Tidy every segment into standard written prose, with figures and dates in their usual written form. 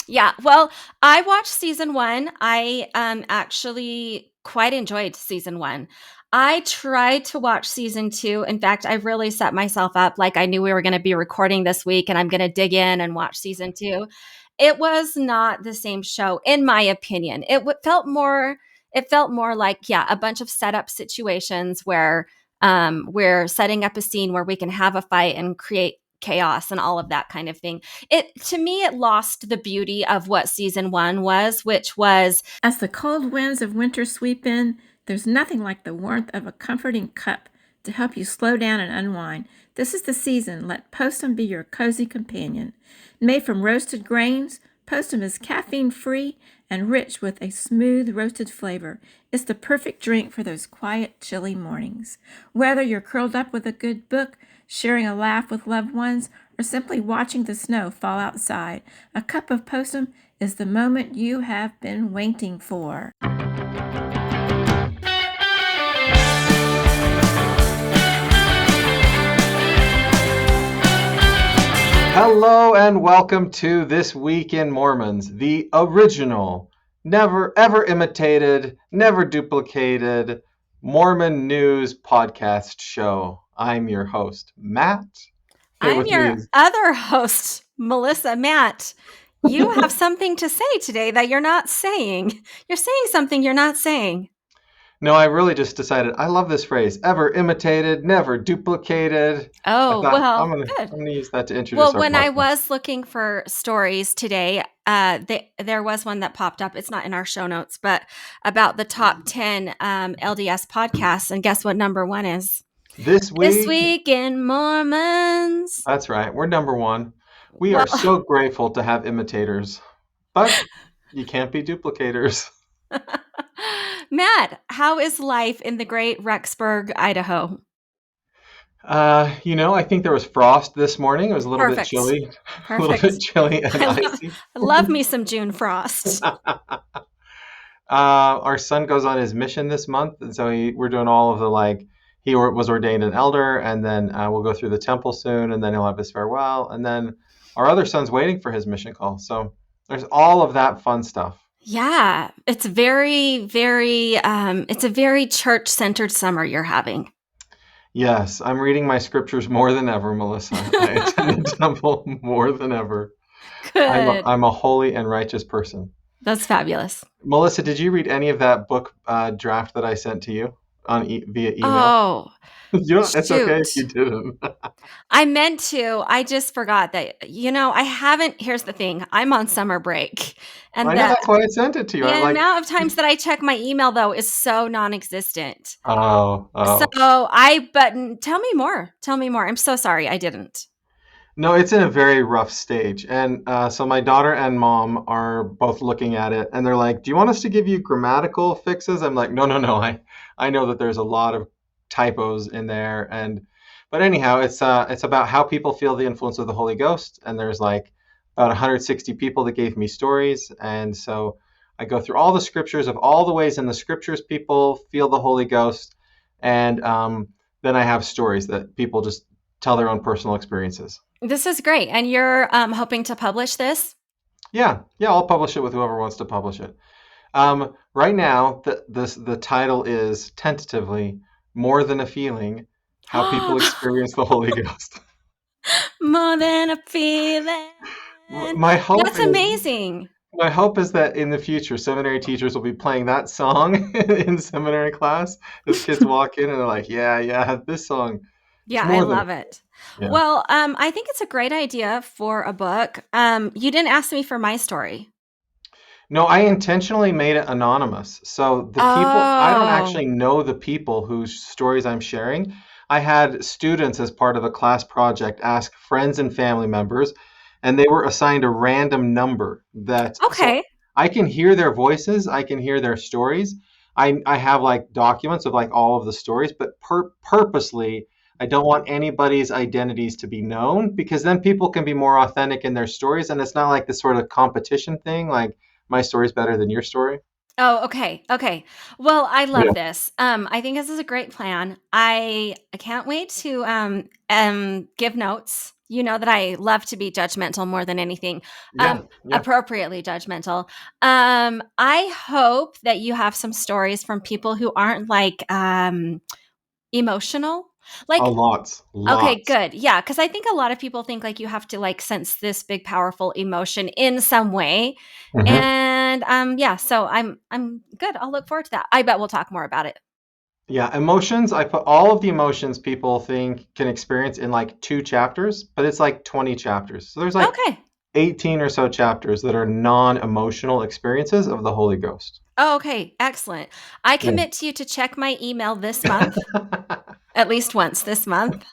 Yeah, well, I watched season 1. I, actually quite enjoyed season 1. I tried to watch season 2. In fact, I really set myself up like I knew we were gonna be recording this week, and I'm gonna dig in and watch season 2. It was not the same show, in my opinion. It felt more like, yeah, a bunch of setup situations where, we're setting up a scene where we can have a fight and create chaos and all of that kind of thing. It lost the beauty of what season 1 was, which was As the cold winds of winter sweep in, there's nothing like the warmth of a comforting cup to help you slow down and unwind. This is the season. Let Postum be your cozy companion. Made from roasted grains, Postum is caffeine-free and rich with a smooth roasted flavor. It's the perfect drink for those quiet, chilly mornings. Whether you're curled up with a good book, sharing a laugh with loved ones, or simply watching the snow fall outside, a cup of Postum is the moment you have been waiting for. Hello and welcome to This Week in Mormons, the original, never ever imitated, never duplicated Mormon news podcast show. I'm your host, Matt. Here I'm with me your is other host, Melissa. Matt, you have something to say today that you're not saying. You're saying something you're not saying. No, I really just decided I love this phrase, ever imitated, never duplicated. I Oh, thought I'm well, gonna good. I'm gonna use that to introduce Well, our when I podcast. was looking for stories today, there was one that popped up. It's not in our show notes, but about the top 10 LDS podcasts. And guess what number 1 is? This This week, Week in Mormons. that's right, we're number one. We are Well, so grateful to have imitators, but you can't be duplicators. Matt, how is life in the great Rexburg, Idaho? I think there was frost this morning. It was a little bit Perfect. chilly, a little bit Perfect. chilly and I love, icy. I love me some June frost. Our son goes on his mission this month, and so we're doing all of the was ordained an elder, and then we'll go through the temple soon, and then he'll have his farewell, and then our other son's waiting for his mission call. So there's all of that fun stuff. Yeah, it's it's a very church centered summer you're having. Yes, I'm reading my scriptures more than ever, Melissa. I attend the temple more than ever. I'm a, Good. I'm a holy and righteous person. That's fabulous. Melissa, did you read any of that book draft that I sent to you via email? Oh, It's okay if you shoot. didn't. I meant to. I just forgot that, I haven't. Here's the thing, I'm on summer break. And I know that's why I sent it to you. the I'm like, amount of times that I check my email, though, is so non existent. oh, So oh. tell me more. Tell me more. I'm so sorry I didn't. No, it's in a very rough stage. And so my daughter and mom are both looking at it, and they're like, "Do you want us to give you grammatical fixes?" I'm like, "No, no, no. I know that there's a lot of typos in there." But anyhow, it's about how people feel the influence of the Holy Ghost, and there's like about 160 people that gave me stories, and so I go through all the scriptures of all the ways in the scriptures people feel the Holy Ghost, and then I have stories that people just tell their own personal experiences. This is great. And you're hoping to publish this? Yeah, yeah, I'll publish it with whoever wants to publish it. Right now, the title is tentatively "More Than a Feeling: How People Experience the Holy Ghost." More than a feeling. My hope That's is amazing. my hope is that in the future, seminary teachers will be playing that song in seminary class as kids walk in and they're like, "Yeah, yeah, this song. It's Yeah, I more than love it. yeah." Well, I think it's a great idea for a book. You didn't ask me for my story. No, I intentionally made it anonymous. So the people, I don't Oh, actually know the people whose stories I'm sharing. I had students as part of a class project ask friends and family members, and they were assigned a random number so okay. I can hear their voices, I can hear their stories. I have like documents of like all of the stories, but purposely, I don't want anybody's identities to be known because then people can be more authentic in their stories, and it's not like this sort of competition thing, like my story's better than your story. Oh, okay. Okay. Well, I love Yeah. this. I think this is a great plan. I can't wait to give notes. You know that I love to be judgmental more than anything. Yeah. Yeah. Appropriately judgmental. I hope that you have some stories from people who aren't like emotional. Oh, Like, lots. okay, Lots. good. Yeah, because I think a lot of people think like you have to like sense this big powerful emotion in some way. Hmm. And yeah, so I'm good. I'll look forward to that. I bet we'll talk more about it. Yeah, emotions. I put all of the emotions people think can experience in like 2 chapters, but it's like 20 chapters. So there's like Okay. 18 or so chapters that are non-emotional experiences of the Holy Ghost. Oh, okay, excellent. I Yeah. commit to you to check my email this month, at least once this month,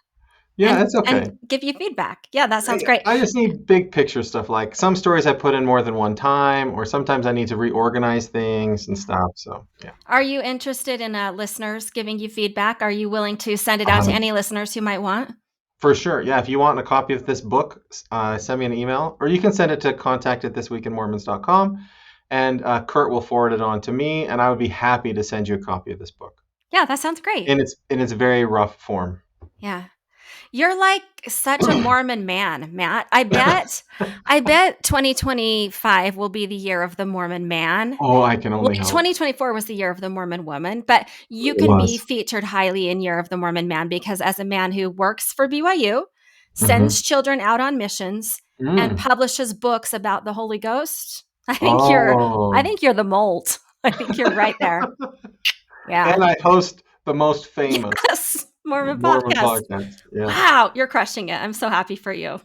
Yeah, it's okay. and give you feedback. Yeah, that sounds I, great. I just need big picture stuff. Like some stories I put in more than one time, or sometimes I need to reorganize things and stuff. So yeah, Are you interested in listeners giving you feedback? Are you willing to send it out to um, any listeners who might want? for sure. Yeah, if you want a copy of this book, send me an email, or you can send it to contact@thisweekinmormons.com, and Kurt will forward it on to me, and I would be happy to send you a copy of this book Yeah, that sounds great. in its very rough form. Yeah. You're like such a Mormon man, Matt. I bet 2025 will be the year of the Mormon man. Oh, I can only Like hope. 2024 was the year of the Mormon woman, but you It can be was. featured highly in Year of the Mormon Man because as a man who works for BYU, Hmm. sends children out on missions, and Mm. publishes books about the Holy Ghost, I Oh. think you're the mold. I think you're right there. Yeah. And I host the most famous Yes. Mormon Mormon podcast. podcast. Yeah. Wow, you're crushing it. I'm so happy for you.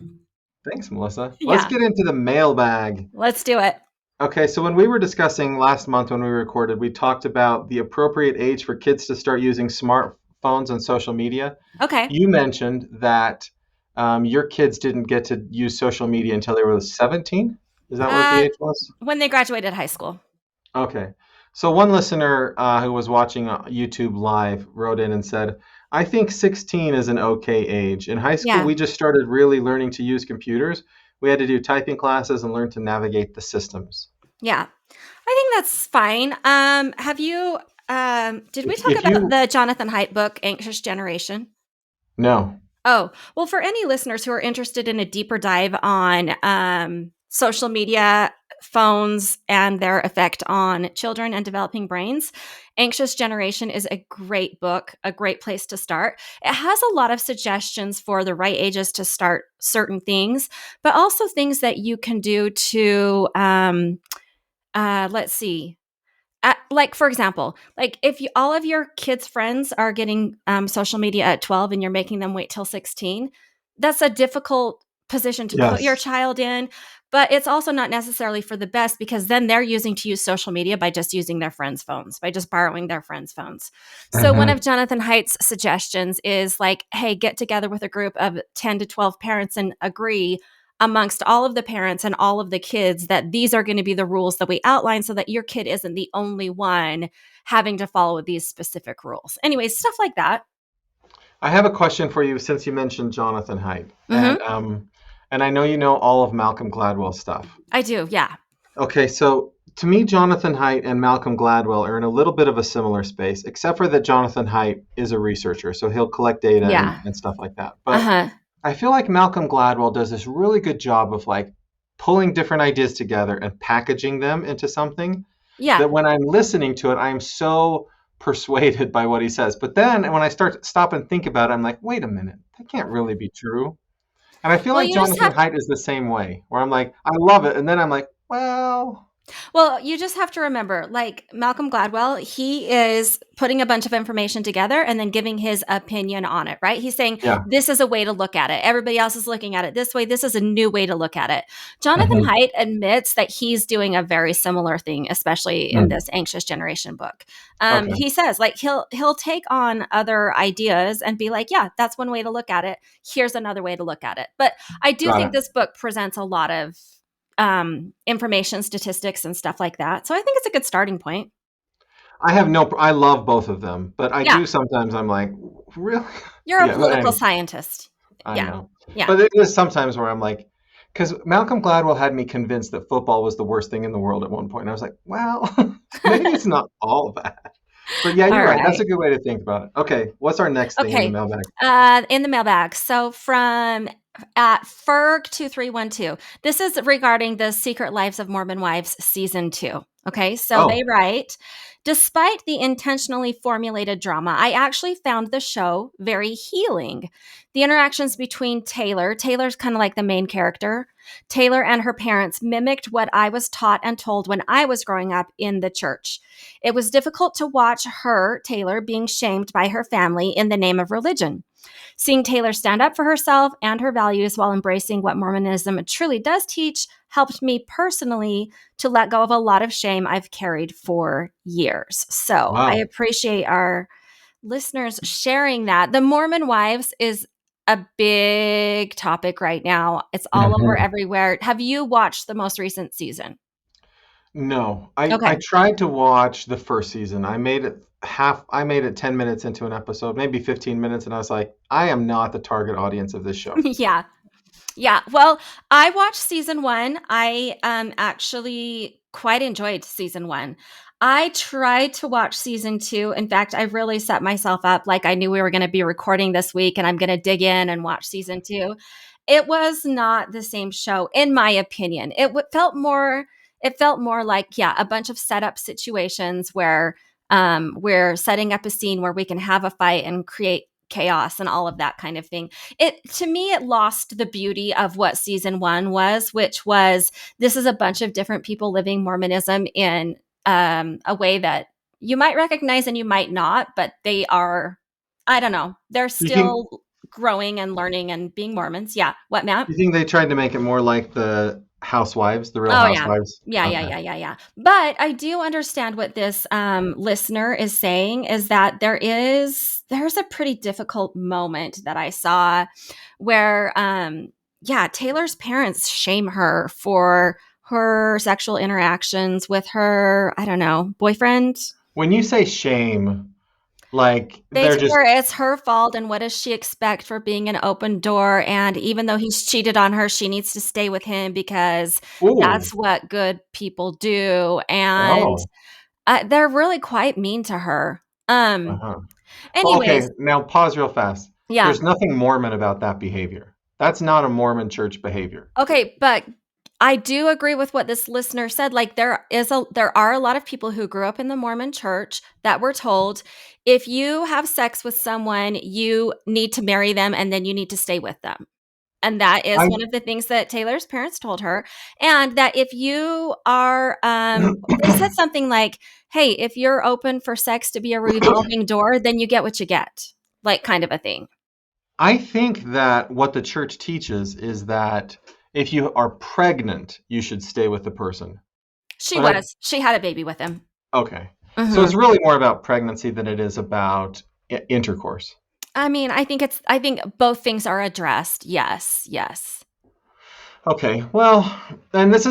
Thanks, Melissa. Let's Yeah. get into the mailbag. Let's do it. Okay, so when we were discussing last month when we recorded, we talked about the appropriate age for kids to start using smartphones and social media. Okay. You mentioned that your kids didn't get to use social media until they were 17. Is that what the Uh, age was? when they graduated high school. Okay. So one listener who was watching YouTube Live wrote in and said, I think 16 is an okay age. In high school, Yeah. we just started really learning to use computers. We had to do typing classes and learn to navigate the systems. Yeah. I think that's fine. Have you did we If, talk if about you, the Jonathan Haidt book, Anxious Generation? no. Oh, well, for any listeners who are interested in a deeper dive on social media, phones, and their effect on children and developing brains, Anxious Generation is a great book, a great place to start. It has a lot of suggestions for the right ages to start certain things, but also things that you can do to, let's see, like for example, like if you, all of your kids' friends are getting social media at 12 and you're making them wait till 16, that's a difficult position to put your Yes. child in. But it's also not necessarily for the best because then they're using to use social media by just using their friends' phones, by just borrowing their friends' phones. So one of Hmm. Jonathan Haidt's suggestions is like, hey, get together with a group of 10 to 12 parents and agree amongst all of the parents and all of the kids that these are going to be the rules that we outline so that your kid isn't the only one having to follow these specific rules. Anyways, stuff like that. I have a question for you since you mentioned Jonathan Haidt. Mm-hmm. And I know you know all of Malcolm Gladwell's stuff. I do. Yeah. Okay, so to me, Jonathan Haidt and Malcolm Gladwell are in a little bit of a similar space, except for that Jonathan Haidt is a researcher, so he'll collect data Yeah. and stuff like that. Uh But huh. I feel like Malcolm Gladwell does this really good job of like pulling different ideas together and packaging them into something Yeah. that when I'm listening to it, I'm so persuaded by what he says. But then when I stop and think about it, I'm like, wait a minute, that can't really be true. And I feel Well, like you just Jonathan have Haidt is the same way, where I'm like, I love it, and then I'm like, well, Well, you just have to remember, like Malcolm Gladwell, he is putting a bunch of information together and then giving his opinion on it, right? He's saying, yeah. this is a way to look at it. Everybody else is looking at it this way. This is a new way to look at it. Jonathan Mhm. Haidt admits that he's doing a very similar thing, especially in Mm. this Anxious Generation book. Okay, He says, like, he'll take on other ideas and be like, yeah, that's one way to look at it. Here's another way to look at it. But I do got think it. this book presents a lot of information, statistics, and stuff like that. So I think it's a good starting point. I have no, I love both of them, but I Yeah, do sometimes I'm like, really? you're a Yeah, but political anyway, scientist. I Yeah, know. yeah. But it is sometimes where I'm like, because Malcolm Gladwell had me convinced that football was the worst thing in the world at one point. And I was like, well, maybe it's not all bad. But yeah, All you're right. That's right. a good way to think about it. Okay, what's our next thing in the Okay. mailbag? In the mailbag. So from at Ferg2312, this is regarding the Secret Lives of Mormon Wives season 2. Okay. So they Oh, write, despite the intentionally formulated drama, I actually found the show very healing. The interactions between Taylor's kind of like the main character, Taylor and her parents mimicked what I was taught and told when I was growing up in the church. It was difficult to watch her, Taylor, being shamed by her family in the name of religion. Seeing Taylor stand up for herself and her values while embracing what Mormonism truly does teach helped me personally to let go of a lot of shame I've carried for years. So I wow. appreciate our listeners sharing that. The Mormon Wives is a big topic right now. It's all over Mhm. everywhere. Have you watched the most recent season? No, I Okay. tried to watch the first season. I made it 10 minutes into an episode, maybe 15 minutes, and I was like, I am not the target audience of this show. Yeah. Yeah. Well, I watched season 1. I actually quite enjoyed season 1. I tried to watch season 2. In fact, I really set myself up like I knew we were going to be recording this week and I'm going to dig in and watch season 2. It was not the same show in my opinion. It felt more like a bunch of setup situations where we're setting up a scene where we can have a fight and create chaos and all of that kind of thing. It to me it lost the beauty of what season 1 was, which was this is a bunch of different people living Mormonism in a way that you might recognize and you might not, but they are, I don't know, they're You think still growing and learning and being Mormons. Yeah. What, Matt? you think they tried to make it more like the Housewives, the Real Oh yeah. Housewives? Yeah, yeah, Okay. yeah, yeah, yeah. But I do understand what this listener is saying is that there's a pretty difficult moment that I saw where Taylor's parents shame her for her sexual interactions with her, I don't know, boyfriend. When you say shame, like They they're tell just, her it's her fault and what does she expect for being an open door, and even though he's cheated on her, she needs to stay with him because ooh, that's what good people do, and oh, they're really quite mean to her. uh-huh. Well, okay, Anyways, now pause real fast. yeah. There's nothing Mormon about that behavior. That's not a Mormon church behavior. Okay, but I do agree with what this listener said. Like there are a lot of people who grew up in the Mormon church that were told if you have sex with someone, you need to marry them and then you need to stay with them. And that is I one of the things that Taylor's parents told her. And that if you are, they said something like, hey, if you're open for sex to be a revolving door, then you get what you get, like kind of a thing. I think that what the church teaches is that if you are pregnant, you should stay with the person. She But was. She had a baby with him. okay. So Hmm. it's really more about pregnancy than it is about intercourse. I mean, I think both things are addressed. Yes, yes. Okay. Well, then that's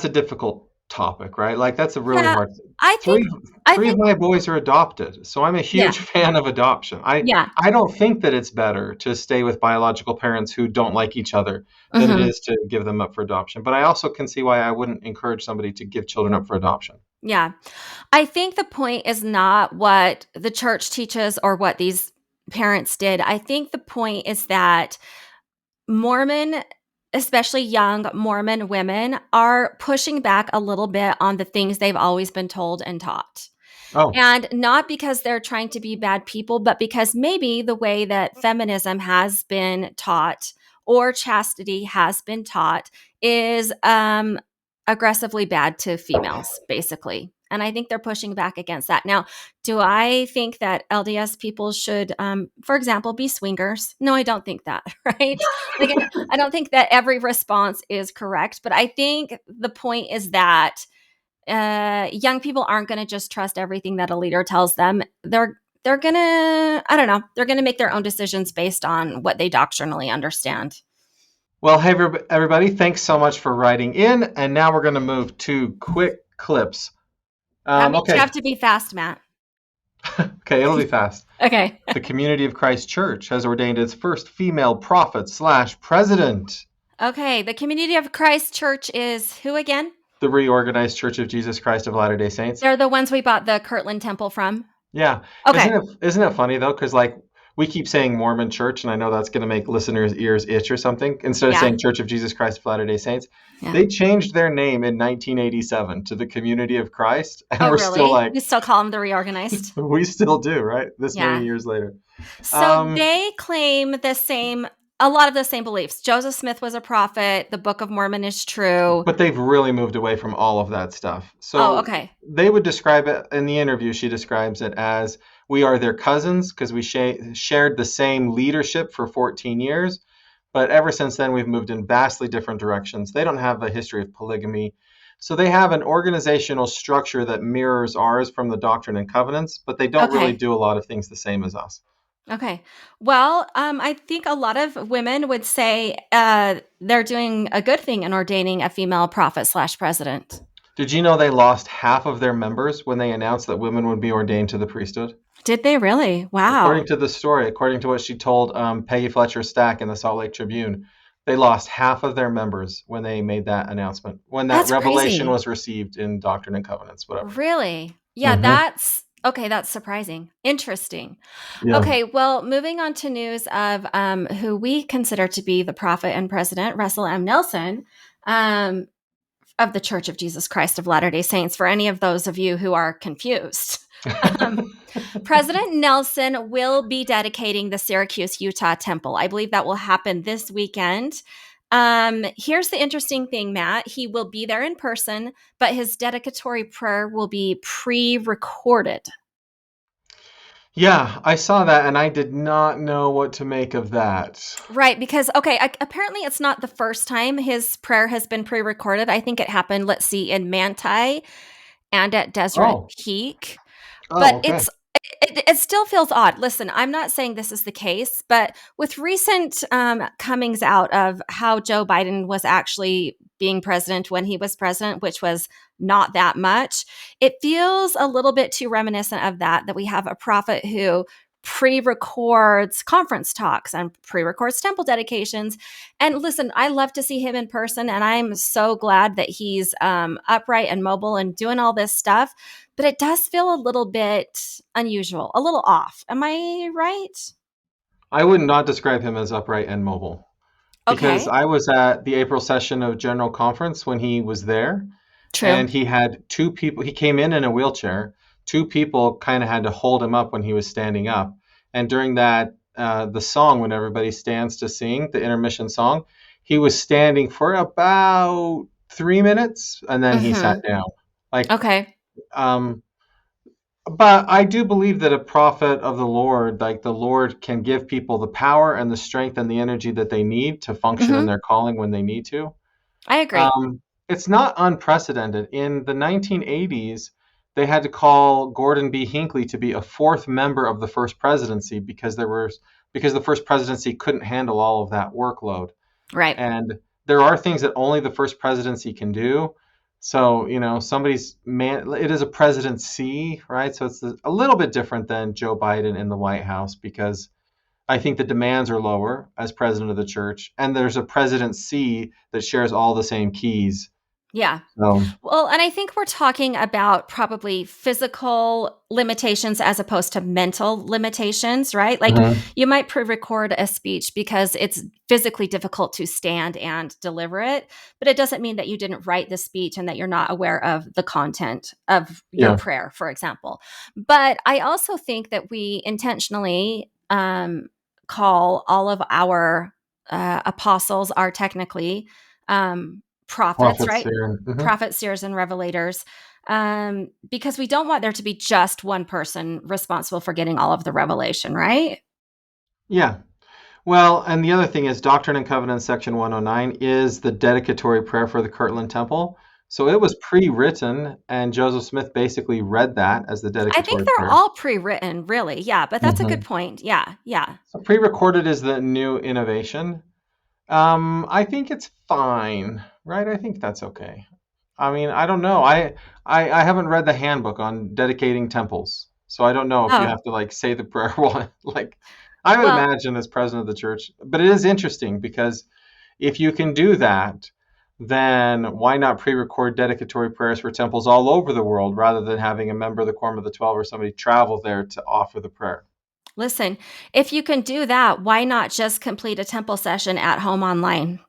a difficult topic, right? Like that's a really Yeah, hard. I think, Three I three of think, my boys are adopted, so I'm a yeah, huge fan of adoption. yeah. I don't think that it's better to stay with biological parents who don't like each other than it Hmm. is to give them up for adoption. But I also can see why I wouldn't encourage somebody to give children up for adoption. Yeah. I think the point is not what the church teaches or what these parents did. I think the point is that Mormon, especially young Mormon women, are pushing back a little bit on the things they've always been told and taught. Oh, And not because they're trying to be bad people, but because maybe the way that feminism has been taught or chastity has been taught is aggressively bad to females, basically. And I think they're pushing back against that. Now, do I think that LDS people should, for example, be swingers? No, I don't think that, right? Like, I don't think that every response is correct, but I think the point is that young people aren't going to just trust everything that a leader tells them. They're gonna, I don't know, they're gonna make their own decisions based on what they doctrinally understand. well, hey, everybody, thanks so much for writing in. And now we're going to move to quick clips. That means you Okay. have to be fast, Matt. Okay, it'll be fast. Okay. The Community of Christ Church has ordained its first female prophet/president. Okay. The Community of Christ Church is who again? The Reorganized Church of Jesus Christ of Latter-day Saints. They're the ones we bought the Kirtland Temple from. Yeah. Okay. Isn't it funny though? Because like we keep saying Mormon Church, and I know that's going to make listeners' ears itch or something. Instead of Yeah. saying Church of Jesus Christ of Latter-day Saints, Yeah. they changed their name in 1987 to the Community of Christ, and Oh, we're still really? like, We still call them the Reorganized. we still do, right? This many Yeah. years later. So Um, they claim a lot of the same beliefs. Joseph Smith was a prophet. The Book of Mormon is true. but they've really moved away from all of that stuff. Oh, So okay. they would describe it in the interview. She describes it as we are their cousins because we shared the same leadership for 14 years. But ever since then, we've moved in vastly different directions. They don't have a history of polygamy. So they have an organizational structure that mirrors ours from the Doctrine and Covenants, but they don't really Okay. do a lot of things the same as us. Okay. Well, I think a lot of women would say they're doing a good thing in ordaining a female prophet/president. Did you know they lost half of their members when they announced that women would be ordained to the priesthood? Did they really? Wow. According to the story, according to what she told Peggy Fletcher Stack in the Salt Lake Tribune, they lost half of their members when they made that announcement, when that That's revelation crazy. was received in Doctrine and Covenants, whatever. Really? Yeah, Hmm. that's okay. That's surprising. Interesting. Yeah. Okay, well, moving on to news of who we consider to be the prophet and president, Russell M. Nelson um, of the Church of Jesus Christ of Latter day Saints, for any of those of you who are confused. Um, President Nelson will be dedicating the Syracuse, Utah temple. I believe that will happen this weekend. Here's the interesting thing, Matt. He will be there in person, but his dedicatory prayer will be pre recorded. Yeah, I saw that and I did not know what to make of that. Right, because okay, apparently it's not the first time his prayer has been pre-recorded. I think it happened, let's see, in Manti and at Desert Oh, Peak. oh, But okay. it still feels odd. Listen, I'm not saying this is the case, but with recent comings out of how Joe Biden was actually being president when he was president, which was not that much, it feels a little bit too reminiscent of that we have a prophet who pre-records conference talks and pre-records temple dedications. And listen, I love to see him in person, and I'm so glad that he's upright and mobile and doing all this stuff, but it does feel a little bit unusual, a little off. Am I right? I would not describe him as upright and mobile because Okay. I was at the April session of General Conference when he was there, True. and he had two people. He came in a wheelchair. Two people kind of had to hold him up when he was standing up. And during that, the song, when everybody stands to sing the intermission song, he was standing for about 3 minutes, and then he sat Mhm. down. Like, Okay. um, but I do believe that a prophet of the Lord, like the Lord, can give people the power and the strength and the energy that they need to function in Mhm. their calling when they need to. I agree. It's not unprecedented. In the 1980s, they had to call Gordon B. Hinckley to be a fourth member of the first presidency because the first presidency couldn't handle all of that workload. Right. And there are things that only the first presidency can do. So, somebody's man, it is a presidency, right? So it's a little bit different than Joe Biden in the White House because I think the demands are lower as president of the church, and there's a presidency that shares all the same keys. Yeah. So, Well, and I think we're talking about probably physical limitations as opposed to mental limitations, right? Like mhm, you might pre record a speech because it's physically difficult to stand and deliver it, but it doesn't mean that you didn't write the speech and that you're not aware of the content of your yeah, prayer, for example. But I also think that we intentionally call all of our apostles are technically prophets, prophets right? there. Mhm. Prophets, seers, and revelators, because we don't want there to be just one person responsible for getting all of the revelation, right? Yeah. Well, and the other thing is Doctrine and Covenants, section 109, is the dedicatory prayer for the Kirtland Temple. So it was pre-written, and Joseph Smith basically read that as the I think dedicatory they're prayer. all pre-written, really. Yeah, but that's a good Mhm. point. Yeah, yeah. So pre-recorded is the new innovation. I think it's fine, right? I think that's okay. I mean, I don't know. I haven't read the handbook on dedicating temples, so I don't know if you Oh, have to like say the prayer while like I would well, imagine as president of the church. But it is interesting because if you can do that, then why not pre-record dedicatory prayers for temples all over the world rather than having a member of the Quorum of the 12 or somebody travel there to offer the prayer? Listen, if you can do that, why not just complete a temple session at home online?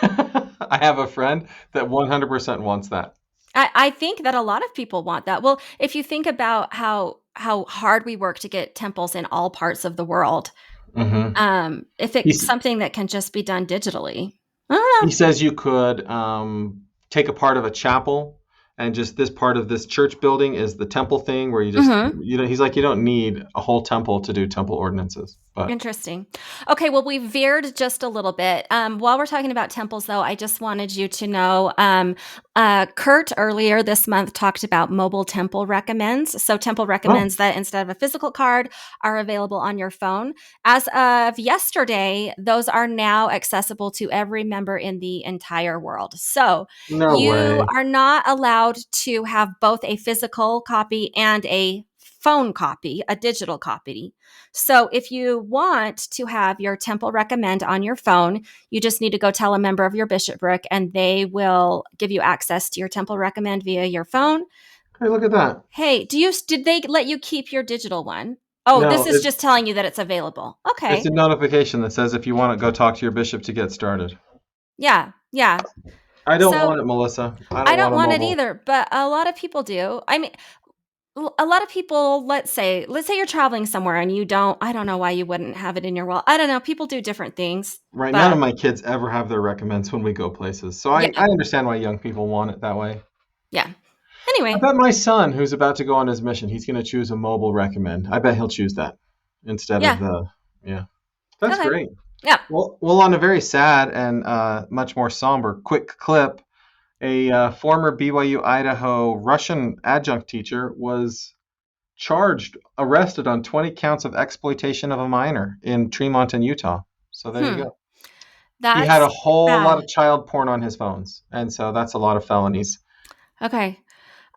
I have a friend that 100% wants that. I think that a lot of people want that. Well, if you think about how hard we work to get temples in all parts of the world, Hmm. if it's He's, something that can just be done digitally, I don't he know. says you could take a part of a chapel and just this part of this church building is the temple thing where you just, Mhm. he's like, you don't need a whole temple to do temple ordinances. But Interesting. Okay, well, we veered just a little bit. While we're talking about temples, though, I just wanted you to know Kurt earlier this month talked about mobile temple recommends. So, temple oh, recommends that instead of a physical card, are available on your phone. As of yesterday, those are now accessible to every member in the entire world. So, no you way. are not allowed to have both a physical copy and a phone copy, a digital copy. So if you want to have your temple recommend on your phone, you just need to go tell a member of your bishopric and they will give you access to your temple recommend via your phone. Hey, look at that. Hey, did they let you keep your digital one? Oh, this No, is just telling you that it's available. it's Okay. a notification that says if you want to go talk to your bishop to get started. Yeah. Yeah. I don't So want it, Melissa. I I don't don't want a want it mobile. either, but a lot of people do. I mean, a lot of people, let's say you're traveling somewhere and you don't, I don't know why you wouldn't have it in your wallet. I don't know. People do different things, Right, none of but my kids ever have their recommends when we go places. So I yeah. understand why young people want it that way. Yeah. I Anyway, bet my son, who's about to go on his mission, he's going to choose a mobile recommend. I bet he'll choose that instead of yeah. the, yeah. That's Okay. great. Yeah. Well, on a very sad and much more somber, quick clip, a former BYU Idaho Russian adjunct teacher was arrested on 20 counts of exploitation of a minor in Tremont in Utah. So there you Hmm. go. He had a That's whole lot bad. of child porn on his phones, and so that's a lot of felonies. Okay.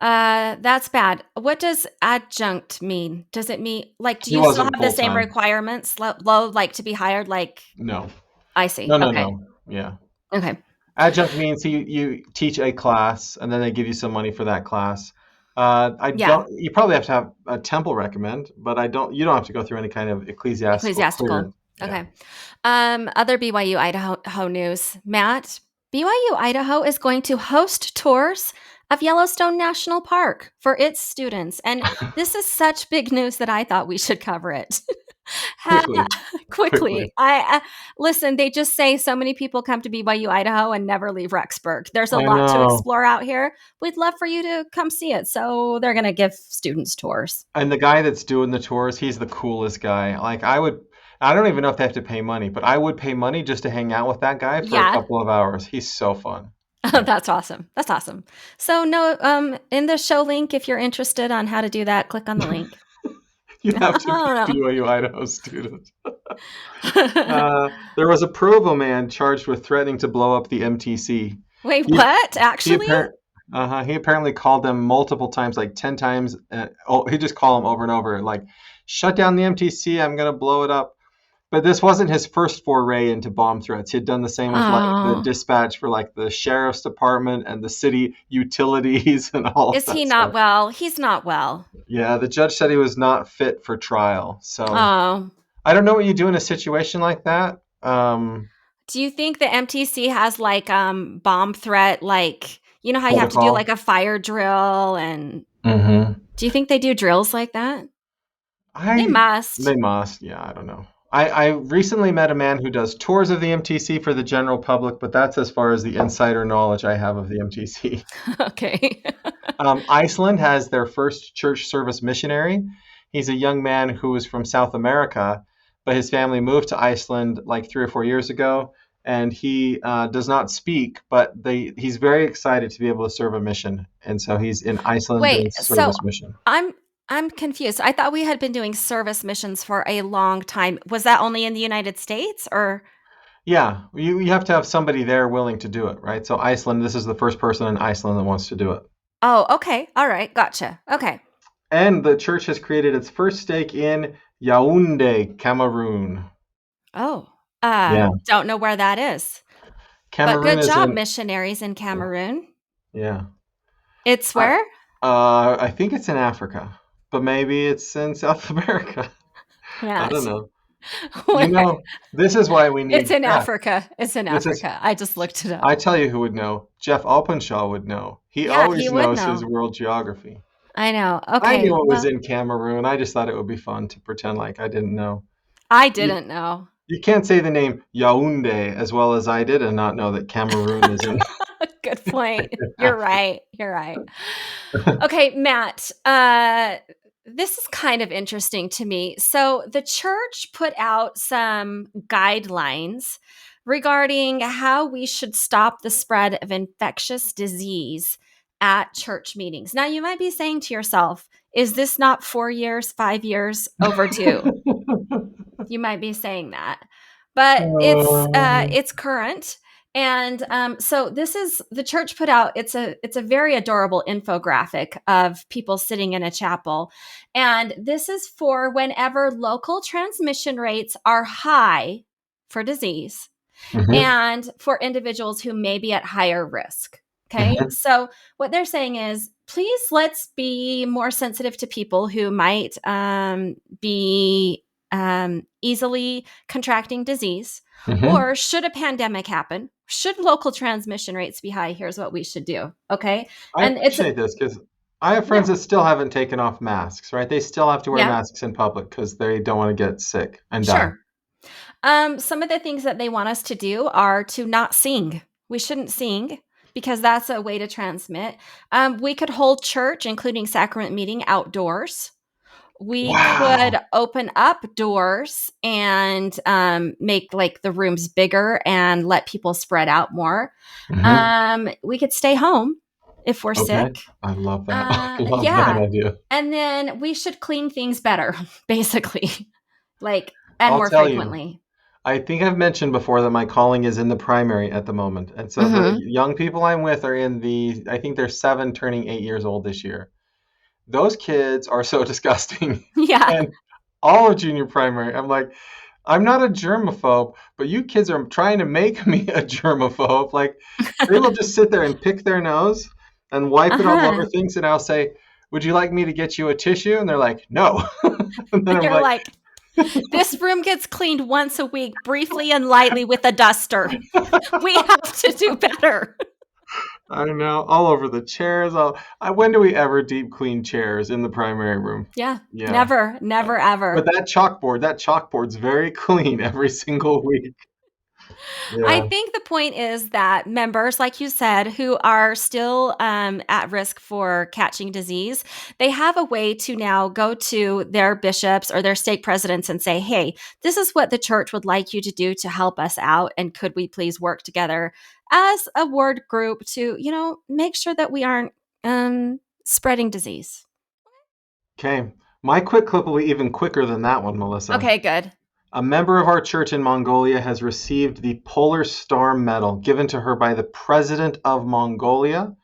That's bad. What does adjunct mean? Does it mean like do He you still wasn't have the full same time. requirements low like to be hired like No, I see. no, no, Okay. no. Yeah, Okay. adjunct means you teach a class, and then they give you some money for that class. I Yeah. don't. You probably have to have a temple recommend, but I don't. You don't have to go through any kind of ecclesiastical Ecclesiastical. clearance. Yeah. Okay. Other BYU Idaho news. Matt, BYU Idaho is going to host tours of Yellowstone National Park for its students. And this is such big news that I thought we should cover it. Ha- Quickly, quickly. Quickly. I listen, they just say so many people come to BYU Idaho and never leave Rexburg. There's a I lot to know. explore out here. We'd love for you to come see it. So they're going to give students tours. And the guy that's doing the tours, he's the coolest guy. Like I don't even know if they have to pay money, but I would pay money just to hang out with that guy for a Yeah. couple of hours. He's so fun. Yeah. That's awesome. That's awesome. So no, in the show link, if you're interested on how to do that, click on the link. You have I to be a don't BYU Idaho student. know. There was a Provo man charged with threatening to blow up the MTC. Wait, He what? he Actually? appar- he apparently called them multiple times, like 10 times. He just called them over and over, like, shut down the MTC, I'm going to blow it up. But this wasn't his first foray into bomb threats. He had done the same with like the Oh, dispatch for like the sheriff's department and the city utilities and all of is that he not stuff. well? He's not well. Yeah, the judge said he was not fit for trial. So Oh, I don't know what you do in a situation like that. do you think the MTC has like bomb threat like you know how you have to do Protocol. like a fire drill and Hmm. do you think they do drills like that? They I must. They must. Yeah, I don't know. I recently met a man who does tours of the MTC for the general public, but that's as far as the insider knowledge I have of the MTC. Okay. Iceland has their first church service missionary. He's a young man who was from South America, but his family moved to Iceland like 3 or 4 years ago, and he does not speak, but he's very excited to be able to serve a mission, and so he's in Iceland Wait, doing so service mission. I'm I'm confused. I thought we had been doing service missions for a long time. Was that only in the United States or Yeah, you have to have somebody there willing to do it, right? So Iceland, this is the first person in Iceland that wants to do it. Oh, okay. All right. Gotcha. Okay. And the church has created its first stake in Yaoundé, Cameroon. Oh, Yeah. don't know where that is. But Cameroon good is job, in, missionaries in yeah. Cameroon. Yeah. It's I, where? I think it's in Africa, but maybe it's in South America. I don't Matt. know. You Where? know, this is why we It's need in Jeff. Africa. It's in This is, Africa. I just looked it up. I tell you who would know. Jeff Openshaw would know. He Yeah, he always would knows his know. world geography. I know. I Okay. knew it was Well, in Cameroon. I just thought it would be fun to pretend like I didn't know. I You, didn't know. you can't say the name Yaoundé as well as I did and not know that Cameroon is in. Good point. You're Africa. right. You're right. Okay, Matt, this is kind of interesting to me. So, the church put out some guidelines regarding how we should stop the spread of infectious disease at church meetings. Now, you might be saying to yourself, is this not 4 years, 5 years overdue? You might be saying that, but Um, it's current. And so this is the church put out. It's a very adorable infographic of people sitting in a chapel, and this is for whenever local transmission rates are high for disease mhm, and for individuals who may be at higher risk. Okay. mhm, So, what they're saying is, please let's be more sensitive to people who might be easily contracting disease. mhm. Or, should a pandemic happen, should local transmission rates be high, here's what we should do. Okay. I And it's, appreciate this because I have friends yeah, that still haven't taken off masks, right? They still have to wear yeah, masks in public because they don't want to get sick and die. sure. Some of the things that they want us to do are to not sing. We shouldn't sing because that's a way to transmit. We could hold church, including sacrament meeting, outdoors. We could Wow. open up doors and make like the rooms bigger and let people spread out more. Hmm. We could stay home if we're Okay. sick. I love that. I love that Yeah. idea. And then we should clean things better, basically, like, and I'll more tell you, frequently. I think I've mentioned before that my calling is in the primary at the moment. And so the Hmm. young people I'm with are in the, I think they're 7 turning 8 years old this year. Those kids are so disgusting. Yeah. And all of junior primary, I'm like, I'm not a germaphobe, but you kids are trying to make me a germaphobe. Like, they will just sit there and pick their nose and wipe it all over Uh-huh. things. And I'll say, would you like me to get you a tissue? And they're like, no. And then And I'm you're like, like, this room gets cleaned once a week, briefly and lightly with a duster. We have to do better. I don't know, all over the chairs. When do we ever deep clean chairs in the primary room? Yeah. Yeah. Never, Uh, never, But ever. that chalkboard's very clean every single week. I Yeah. think the point is that members, like you said, who are still at risk for catching disease, they have a way to now go to their bishops or their stake presidents and say, hey, this is what the church would like you to do to help us out. And could we please work together as a ward group to, make sure that we aren't spreading disease? Okay. My quick clip will be even quicker than that one, Melissa. Okay, good. A member of our church in Mongolia has received the Polar Star Medal given to her by the president of Mongolia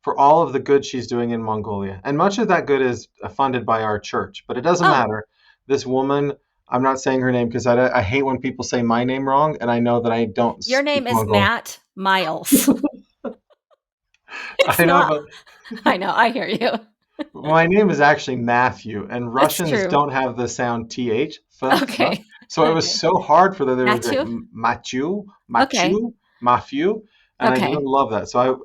for all of the good she's doing in Mongolia. And much of that good is funded by our church, but it doesn't Oh, matter. This woman, I'm not saying her name because I hate when people say my name wrong, and I know that I don't your speak name is Mongolian. Matt Miles. It's I know, not. but I know. I hear you. my name is actually Matthew, and It's Russians true. don't have the sound th, Okay. so it was Okay. so hard for them. They were like Matthew? Matthew, Okay. Matthew, Matthew, and I didn't Okay. love that. So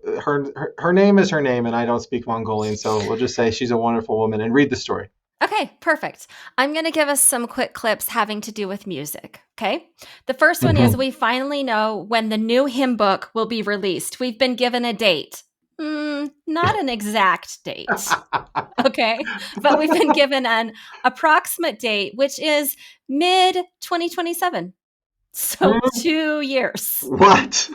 her name is her name, and I don't speak Mongolian, so we'll just say she's a wonderful woman and read the story. Okay, perfect. I'm going to give us some quick clips having to do with music. Okay. The first one is, Hmm. we finally know when the new hymn book will be released. We've been given a date. Not an exact date. Okay. But we've been given an approximate date, which is mid 2027. So 2 years. What?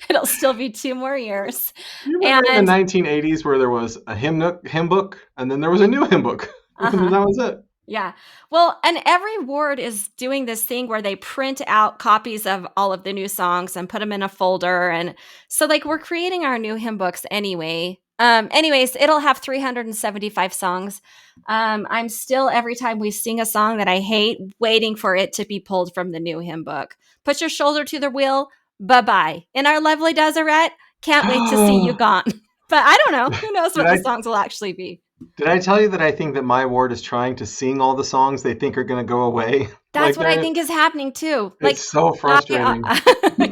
It'll still be 2 more years. You remember in the And 1980s where there was a hymn book, and then there was a new hymn book, uh and then huh. that was it. Yeah. Well, and every ward is doing this thing where they print out copies of all of the new songs and put them in a folder. And so, like, we're creating our new hymn books anyway. Anyways, it'll have 375 songs. I'm still, every time we sing a song that I hate, waiting for it to be pulled from the new hymn book. Put your shoulder to the wheel, Bye-bye. In our lovely Deseret, can't wait to see you gone. But I don't know. Who knows Did what the I songs will actually be? did I tell you that I think that my ward is trying to sing all the songs they think are going to go away? That's Like what I think is happening too. Like, it's so frustrating.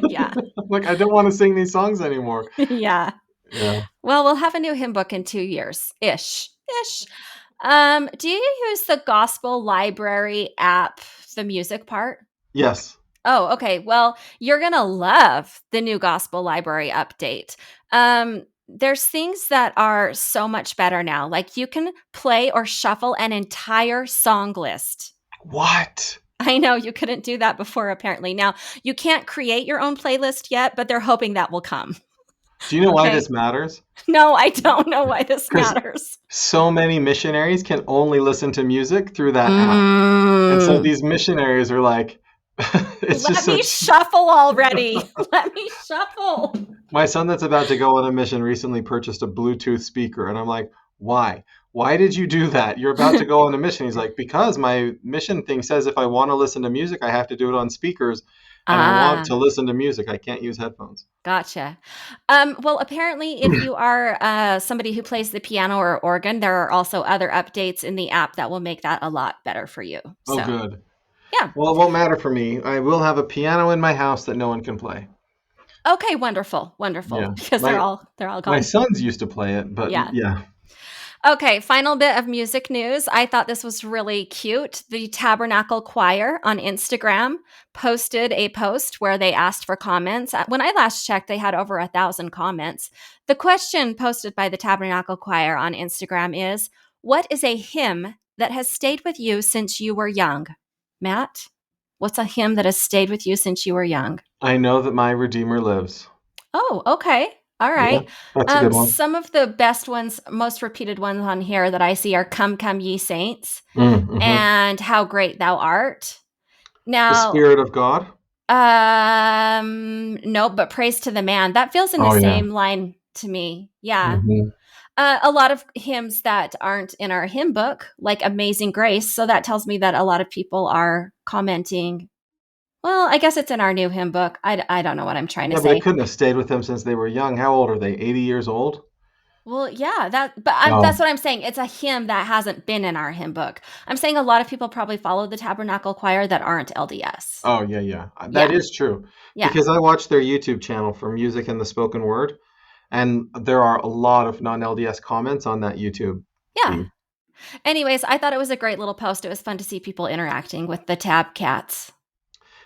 yeah, Like I don't want to sing these songs anymore. yeah. Yeah. Well, we'll have a new hymn book in 2 years ish. Ish. Do you use the Gospel Library app, the music part? Yes. Oh, okay. Well, you're going to love the new Gospel Library update. There's things that are so much better now. Like you can play or shuffle an entire song list. What? I know you couldn't do that before, apparently. Now, you can't create your own playlist yet, but they're hoping that will come. Do you know why Okay. this matters? No, I don't know why this Because matters. so many missionaries can only listen to music through that app. And so Mm. these missionaries are like, it's just Let so. me shuffle already. Let me shuffle. My son that's about to go on a mission recently purchased a Bluetooth speaker, and I'm like, why? Why did you do that? You're about to go on a mission. He's like, because my mission thing says if I want to listen to music, I have to do it on speakers, and I want Ah, to listen to music. I can't use headphones. gotcha. Well, apparently, if you are somebody who plays the piano or organ, there are also other updates in the app that will make that a lot better for you. Oh, So, good. yeah. Well, it won't matter for me. I will have a piano in my house that no one can play. Okay, wonderful, wonderful. Yeah. Because they're all My gone. sons used to play it, but Yeah. yeah. Okay, final bit of music news. I thought this was really cute. The Tabernacle Choir on Instagram posted a post where they asked for comments. When I last checked, they had over 1,000 comments. The question posted by the Tabernacle Choir on Instagram is, what is a hymn that has stayed with you since you were young? Matt, what's a hymn that has stayed with you since you were young? I know that my Redeemer lives. Oh, okay. All Yeah, right. that's a good one. Some of the best ones, most repeated ones on here that I see are Come, Come, Ye Saints Mm-hmm. and How Great Thou Art. The Now, Spirit of God. no, but Praise to the Man. That feels in the Oh, yeah. same line to me. Yeah. Hmm. A lot of hymns that aren't in our hymn book, like Amazing Grace. So that tells me that a lot of people are commenting. Well, I guess it's in our new hymn book. I don't know what I'm trying to Yeah, but it say. couldn't have stayed with them since they were young. How old are they? 80 years old? Well, yeah, that's Oh, what I'm saying. It's a hymn that hasn't been in our hymn book. I'm saying a lot of people probably follow the Tabernacle Choir that aren't LDS. oh, yeah, yeah. That Yeah, is true. yeah, Because I watch their YouTube channel for music and the spoken word, and there are a lot of non-LDS comments on that YouTube yeah. feed. Anyways, I thought it was a great little post. It was fun to see people interacting with the Tab Cats.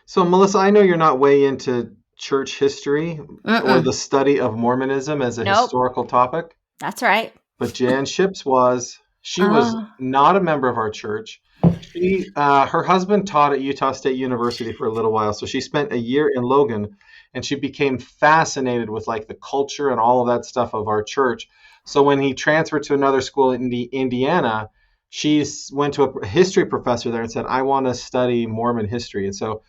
So, Melissa, I know you're not way into church history or Mm-mm. the study of Mormonism as a Nope, historical topic, that's right. but Jan Ships was. She was Oh, not a member of our church. Her husband taught at Utah State University for a little while, so she spent a year in Logan, and she became fascinated with like the culture and all of that stuff of our church. So when he transferred to another school in Indiana, went to a history professor there and said, "I want to study Mormon history." And so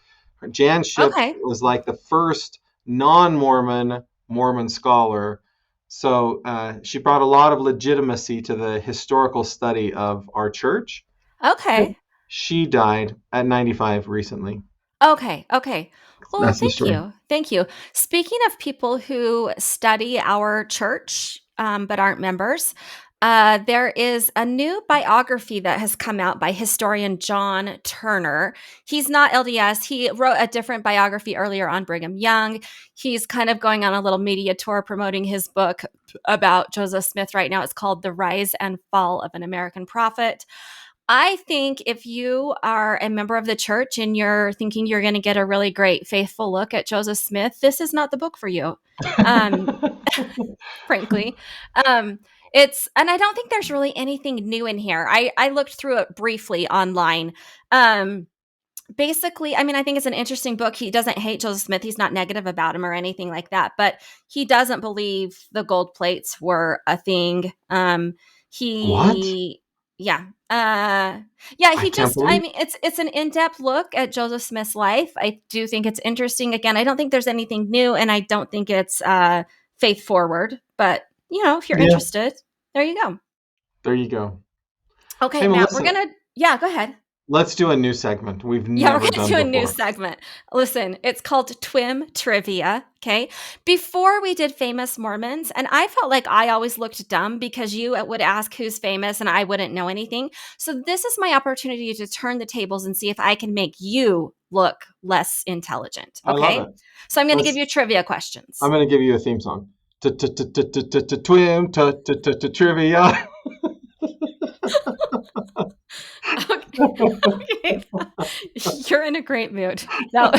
Jan Ships okay, was like the first non-Mormon Mormon scholar. So she brought a lot of legitimacy to the historical study of our church. okay. She died at 95 recently. Okay, okay. Well, That's the thank story. you. Thank you. Speaking of people who study our church but aren't members, there is a new biography that has come out by historian John Turner. He's not LDS. He wrote a different biography earlier on Brigham Young. He's kind of going on a little media tour promoting his book about Joseph Smith right now. It's called The Rise and Fall of an American Prophet. I think if you are a member of the church and you're thinking you're going to get a really great, faithful look at Joseph Smith, this is not the book for you. Um, frankly, um, and I don't think there's really anything new in here. I looked through it briefly online. Um, Basically, I mean, I think it's an interesting book. He doesn't hate Joseph Smith. He's not negative about him or anything like that, but he doesn't believe the gold plates were a thing. What? He, yeah, yeah. I He can't just, I believe. mean, it's an in depth look at Joseph Smith's life. I do think it's interesting. Again, I don't think there's anything new, and I don't think it's faith forward. But if you're Yeah, interested, there you go. there you go. Okay, Hey, Matt, we're Melissa, gonna. Yeah, go ahead. Let's do a new segment we've Yeah, we're never going to done do a new before. segment. Listen, it's called Twim Trivia. Okay. Before we did famous Mormons, and I felt like I always looked dumb because you would ask who's famous and I wouldn't know anything. So this is my opportunity to turn the tables and see if I can make you look less intelligent. I love Okay. it. So I'm going to give Let's. you trivia I'm questions. gonna give you a theme song. Twim trivia. Okay. Okay. You're in a great mood. Now,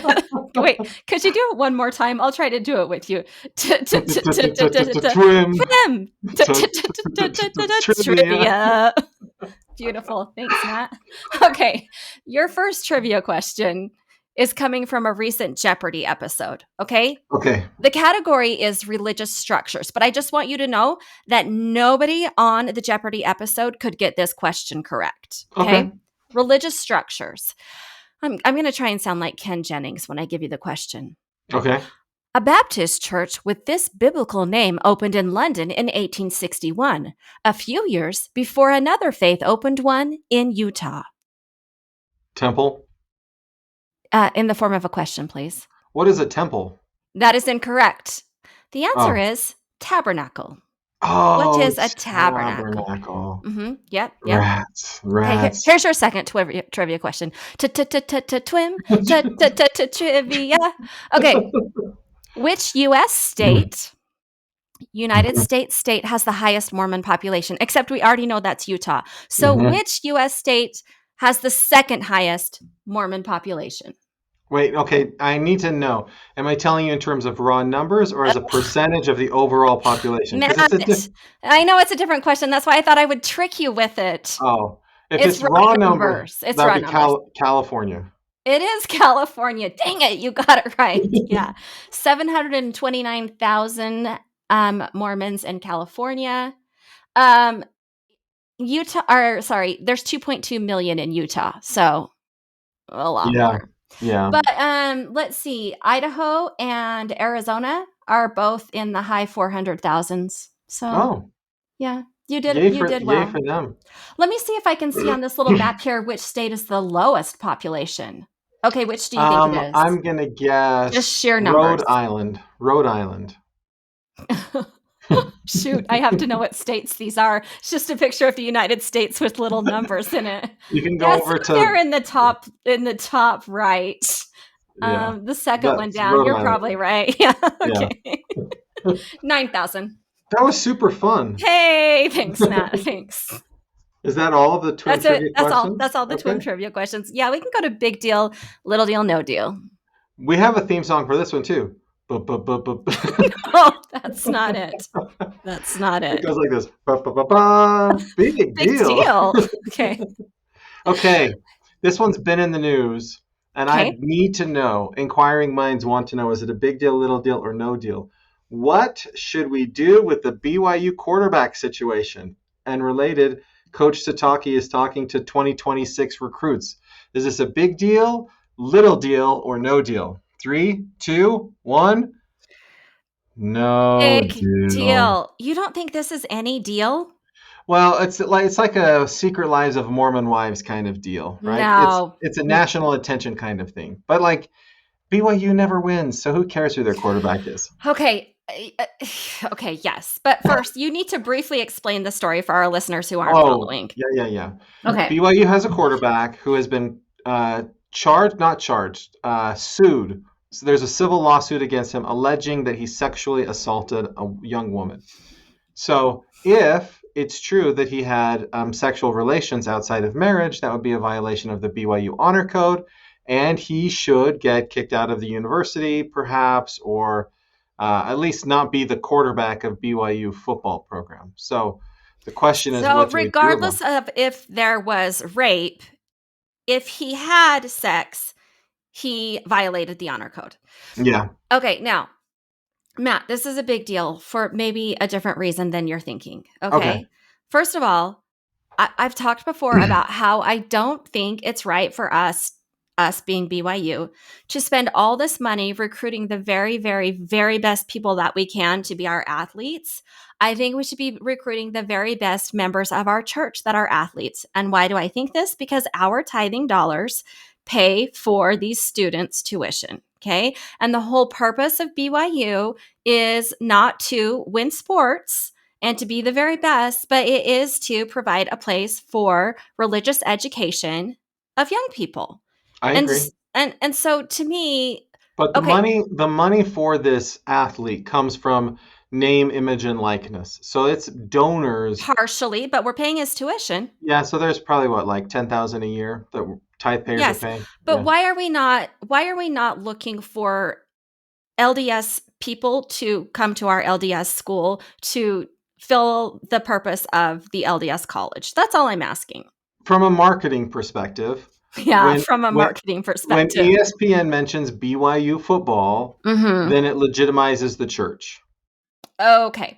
wait, could you do it one more time? I'll try to do it with you. Twim Twim. trivia. Trivia. Beautiful. Thanks, Matt. Okay. Your first trivia question is coming from a recent Jeopardy episode. Okay. Okay. The category is religious structures, but I just want you to know that nobody on the Jeopardy episode could get this question correct. Okay. Okay. Religious structures. I'm going to try and sound like Ken Jennings when I give you the question. Okay. A Baptist church with this biblical name opened in London in 1861, a few years before another faith opened one in Utah. Temple. In the form of a question, please. What is a temple? That is incorrect. The answer Oh. is tabernacle. What Oh, is a tabernacle? tabernacle. Yep. Rats. Okay, Rats. here's your second trivia question. Twim. Trivia. Okay, which U.S. state, United States state, has the highest Mormon population? Except we already know that's Utah. So, Mhm. which U.S. state has the second highest Mormon population? Wait, okay, I need to know. Am I telling you in terms of raw numbers or as a percentage of the overall population? Because it's a Matt, I know it's a different question. That's why I thought I would trick you with it. oh, if It's it's raw raw number, numbers. It's that would raw be numbers. California. It is California. Dang it, you got it right. Yeah. 729,000 Mormons in California. Um, Utah, or sorry, there's 2.2 million in Utah. So a lot Yeah, more. yeah. But let's see. Idaho and Arizona are both in the high 400,000s. So Oh, yeah, you did yay well. for them. Let me see if I can see on this little map here which state is the lowest population. Okay, which do you think it is? I'm gonna Just guess sheer numbers. Rhode Island. Rhode Island. Shoot, I have to know what states these are. It's just a picture of the United States with little numbers in it. You can go Yes, over they're to in the top right. yeah. The second one That's down. Rhode You're Island. probably right. Yeah. Yeah. Okay. 9,000. That was super fun. Hey, thanks, Matt. Thanks. Is that all of the twin That's it. trivia That's all. questions? That's all the Okay. twin trivia questions. Yeah, we can go to big deal, little deal, no deal. We have a theme song for this one too. Oh, that's not it. That's not It it. goes like this. Ba, ba, ba, ba. Big Big deal. deal. Okay. Okay, this one's been in the news, and I Okay. need to know. Inquiring minds want to know: is it a big deal, little deal, or no deal? What should we do with the BYU quarterback situation? And related, Coach Sataki is talking to 2026 recruits. Is this a big deal, little deal, or no deal? 3, 2, 1. No Big deal. deal. You don't think this is any deal? Well, it's like a Secret Lives of Mormon Wives kind of deal, right? No. It's a national attention kind of thing. But like BYU never wins, so who cares who their quarterback is? Okay. Okay, yes. But first, you need to briefly explain the story for our listeners who aren't Oh, following. yeah. Okay. BYU has a quarterback who has been not charged, sued. So there's a civil lawsuit against him alleging that he sexually assaulted a young woman. So if it's true that he had sexual relations outside of marriage, that would be a violation of the BYU Honor Code, and he should get kicked out of the university, perhaps, or at least not be the quarterback of BYU football program. So the question is, So, what do we do about regardless of if there was rape, if he had sex, he violated the honor code. it? Yeah. Okay, now, Matt, this is a big deal for maybe a different reason than you're thinking. Okay. Okay. First of all, I've talked before about how I don't think it's right for us us being BYU, to spend all this money recruiting the very, very, very best people that we can to be our athletes. I think we should be recruiting the very best members of our church that are athletes. And why do I think this? Because our tithing dollars pay for these students' tuition. Okay. And the whole purpose of BYU is not to win sports and to be the very best, but it is to provide a place for religious education of young people. I And agree. and so to me, But okay, the money for this athlete comes from name, image, and likeness. So it's donors. partially, but we're paying his tuition. Yeah, so there's probably what, like 10,000 a year that tithe payers are Yes. paying. But Yeah. why are we not looking for LDS people to come to our LDS school to fill the purpose of the LDS college? That's all I'm asking. From a marketing perspective, Yeah, when from a when marketing when perspective. ESPN mentions BYU football, Mhm. then it legitimizes the church. Okay.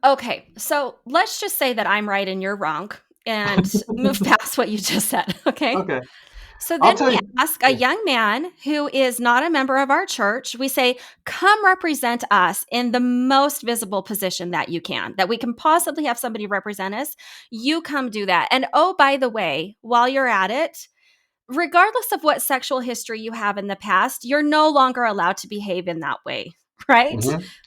Okay. So let's just say that I'm right and you're wrong and move past what you just said. Okay. Okay. So I'll then tell we you. ask a young man who is not a member of our church, we say, come represent us in the most visible position that you can, that we can possibly have somebody represent us. You come do that. And oh, by the way, while you're at it, regardless of what sexual history you have in the past, you're no longer allowed to behave in that way. Right.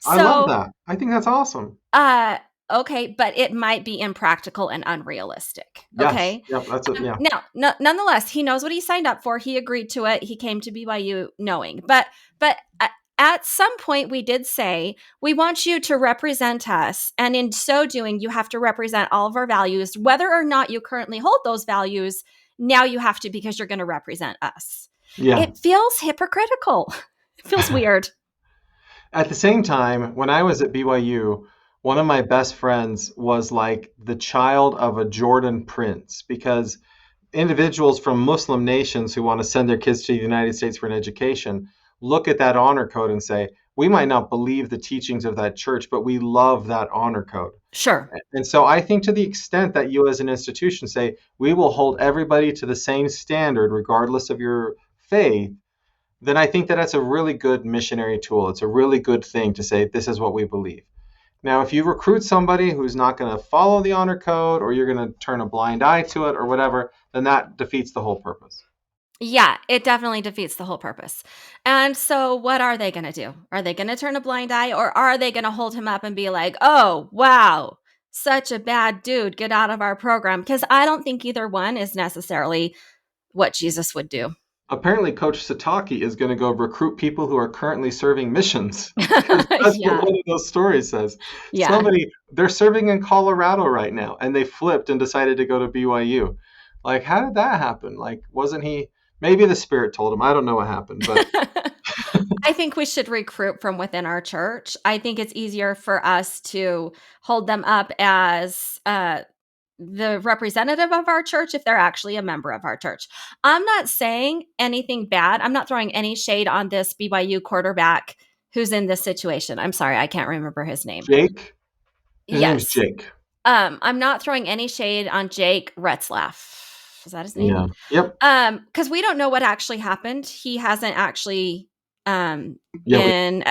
I love So that. I think that's awesome. uh, okay, but it might be impractical and unrealistic. Yes. Okay. Yep. That's it. Yeah. Now, nonetheless, he knows what he signed up for. He agreed to it. He came to BYU knowing. But at some point, we did say we want you to represent us, and in so doing, you have to represent all of our values, whether or not you currently hold those values. Now you have to because you're going to represent us. Yeah. It feels hypocritical. It feels weird. At the same time, when I was at BYU, one of my best friends was like the child of a Jordan prince because individuals from Muslim nations who want to send their kids to the United States for an education look at that honor code and say, we might not believe the teachings of that church, but we love that honor code. Sure. And so I think to the extent that you as an institution say, we will hold everybody to the same standard regardless of your faith, then I think that that's a really good missionary tool. It's a really good thing to say, this is what we believe. Now, if you recruit somebody who's not going to follow the honor code or you're going to turn a blind eye to it or whatever, then that defeats the whole purpose. Yeah, it definitely defeats the whole purpose. And so, what are they going to do? Are they going to turn a blind eye or are they going to hold him up and be like, oh, wow, such a bad dude, get out of our program? Because I don't think either one is necessarily what Jesus would do. Apparently, Coach Sataki is going to go recruit people who are currently serving missions because that's what Yeah, one of those stories says. yeah. They're serving in Colorado right now and they flipped and decided to go to BYU. Like, how did that happen? Like, wasn't he? Maybe the Spirit told him. I don't know what happened, but I think we should recruit from within our church. I think it's easier for us to hold them up as the representative of our church if they're actually a member of our church. I'm not saying anything bad. I'm not throwing any shade on this BYU quarterback who's in this situation. I'm sorry, I can't remember his name. Jake, his name's Yes. Jake. I'm not throwing any shade on Jake Retzlaff. Is that his name? Yeah. Yep. Because we don't know what actually happened. He hasn't actually Yeah. been,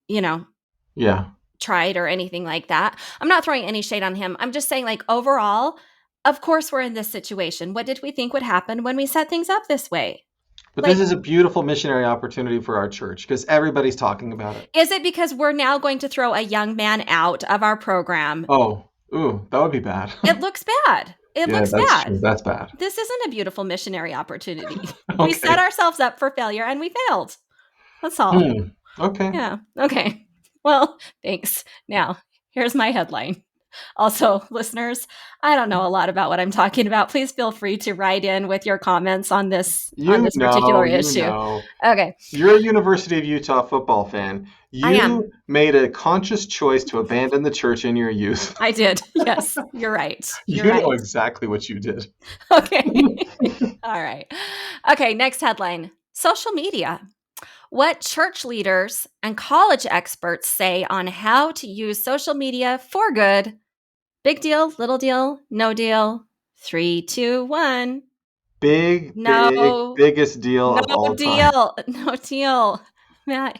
you know, Yeah. tried or anything like that. I'm not throwing any shade on him. I'm just saying, like, overall, of course, we're in this situation. What did we think would happen when we set things up this way? But this Like, is a beautiful missionary opportunity for our church because everybody's talking about it. is it because we're now going to throw a young man out of our program? Oh, ooh, that would be bad. It looks bad. It Yeah, looks that's bad. true. That's bad. This isn't a beautiful missionary opportunity. We Okay. set ourselves up for failure and we failed. That's all. Okay. Yeah. Okay. Well, thanks. Now, here's my headline. Also, listeners, I don't know a lot about what I'm talking about. Please feel free to write in with your comments on this particular You issue. know. Okay, You're a University of Utah football fan. I am. You made a conscious choice to abandon the church in your youth. I did. Yes, you're right. You're You right. know exactly what you did. Okay. All right. Okay, next headline. Social media. What church leaders and college experts say on how to use social media for good. Big deal, little deal, no deal. 3, 2, 1. No, biggest deal no of all time. deal. No deal. Matt,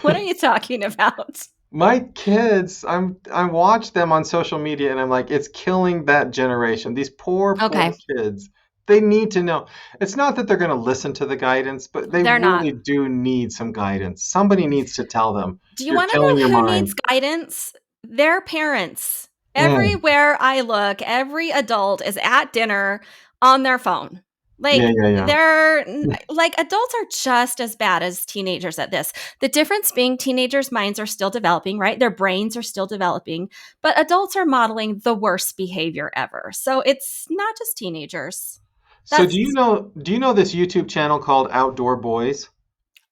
what are you talking about? My kids, I watch them on social media and I'm like, it's killing that generation. These poor Okay, kids. They need to know. It's not that they're going to listen to the guidance, but they they're not. really do need some guidance. Somebody needs to tell them, Do you you're wanna killing know your who needs mind. guidance? Their parents. Mm, Everywhere I look, every adult is at dinner on their phone. yeah, Like, yeah, yeah. they're like, adults are just as bad as teenagers at this. The difference being teenagers' minds are still developing, right? Their brains are still developing, but adults are modeling the worst behavior ever. So it's not just teenagers. So That's do you know this YouTube channel called Outdoor Boys?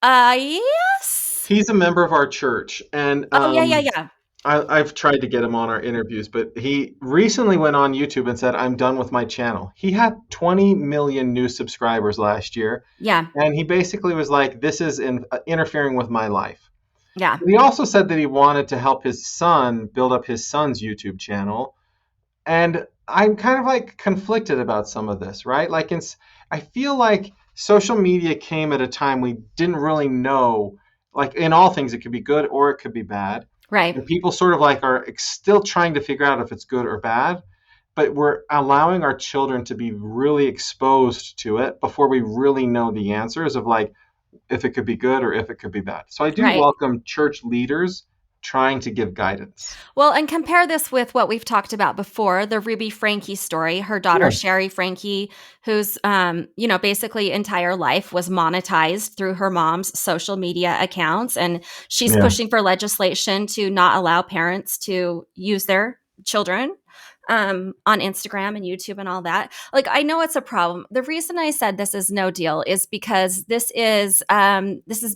yes. He's a member of our church, and Oh, yeah, yeah, yeah. I've tried to get him on our interviews, but he recently went on YouTube and said, I'm done with my channel. He had 20 million new subscribers last year, Yeah, and he basically was like, this is interfering with my life. yeah, He also said that he wanted to help his son build up his son's YouTube channel. And I'm kind of like conflicted about some of this, right? I feel like social media came at a time we didn't really know. Like in all things, it could be good or it could be bad. right, And people sort of like are still trying to figure out if it's good or bad. But we're allowing our children to be really exposed to it before we really know the answers of like if it could be good or if it could be bad. So I do right. welcome church leaders trying to give guidance. Well, and compare this with what we've talked about before, the Ruby Frankie story. Her daughter, Yeah, Sherry Frankie, whose, basically entire life was monetized through her mom's social media accounts. And she's yeah. pushing for legislation to not allow parents to use their children on Instagram and YouTube and all that. Like, I know it's a problem. The reason I said this is no deal is because this is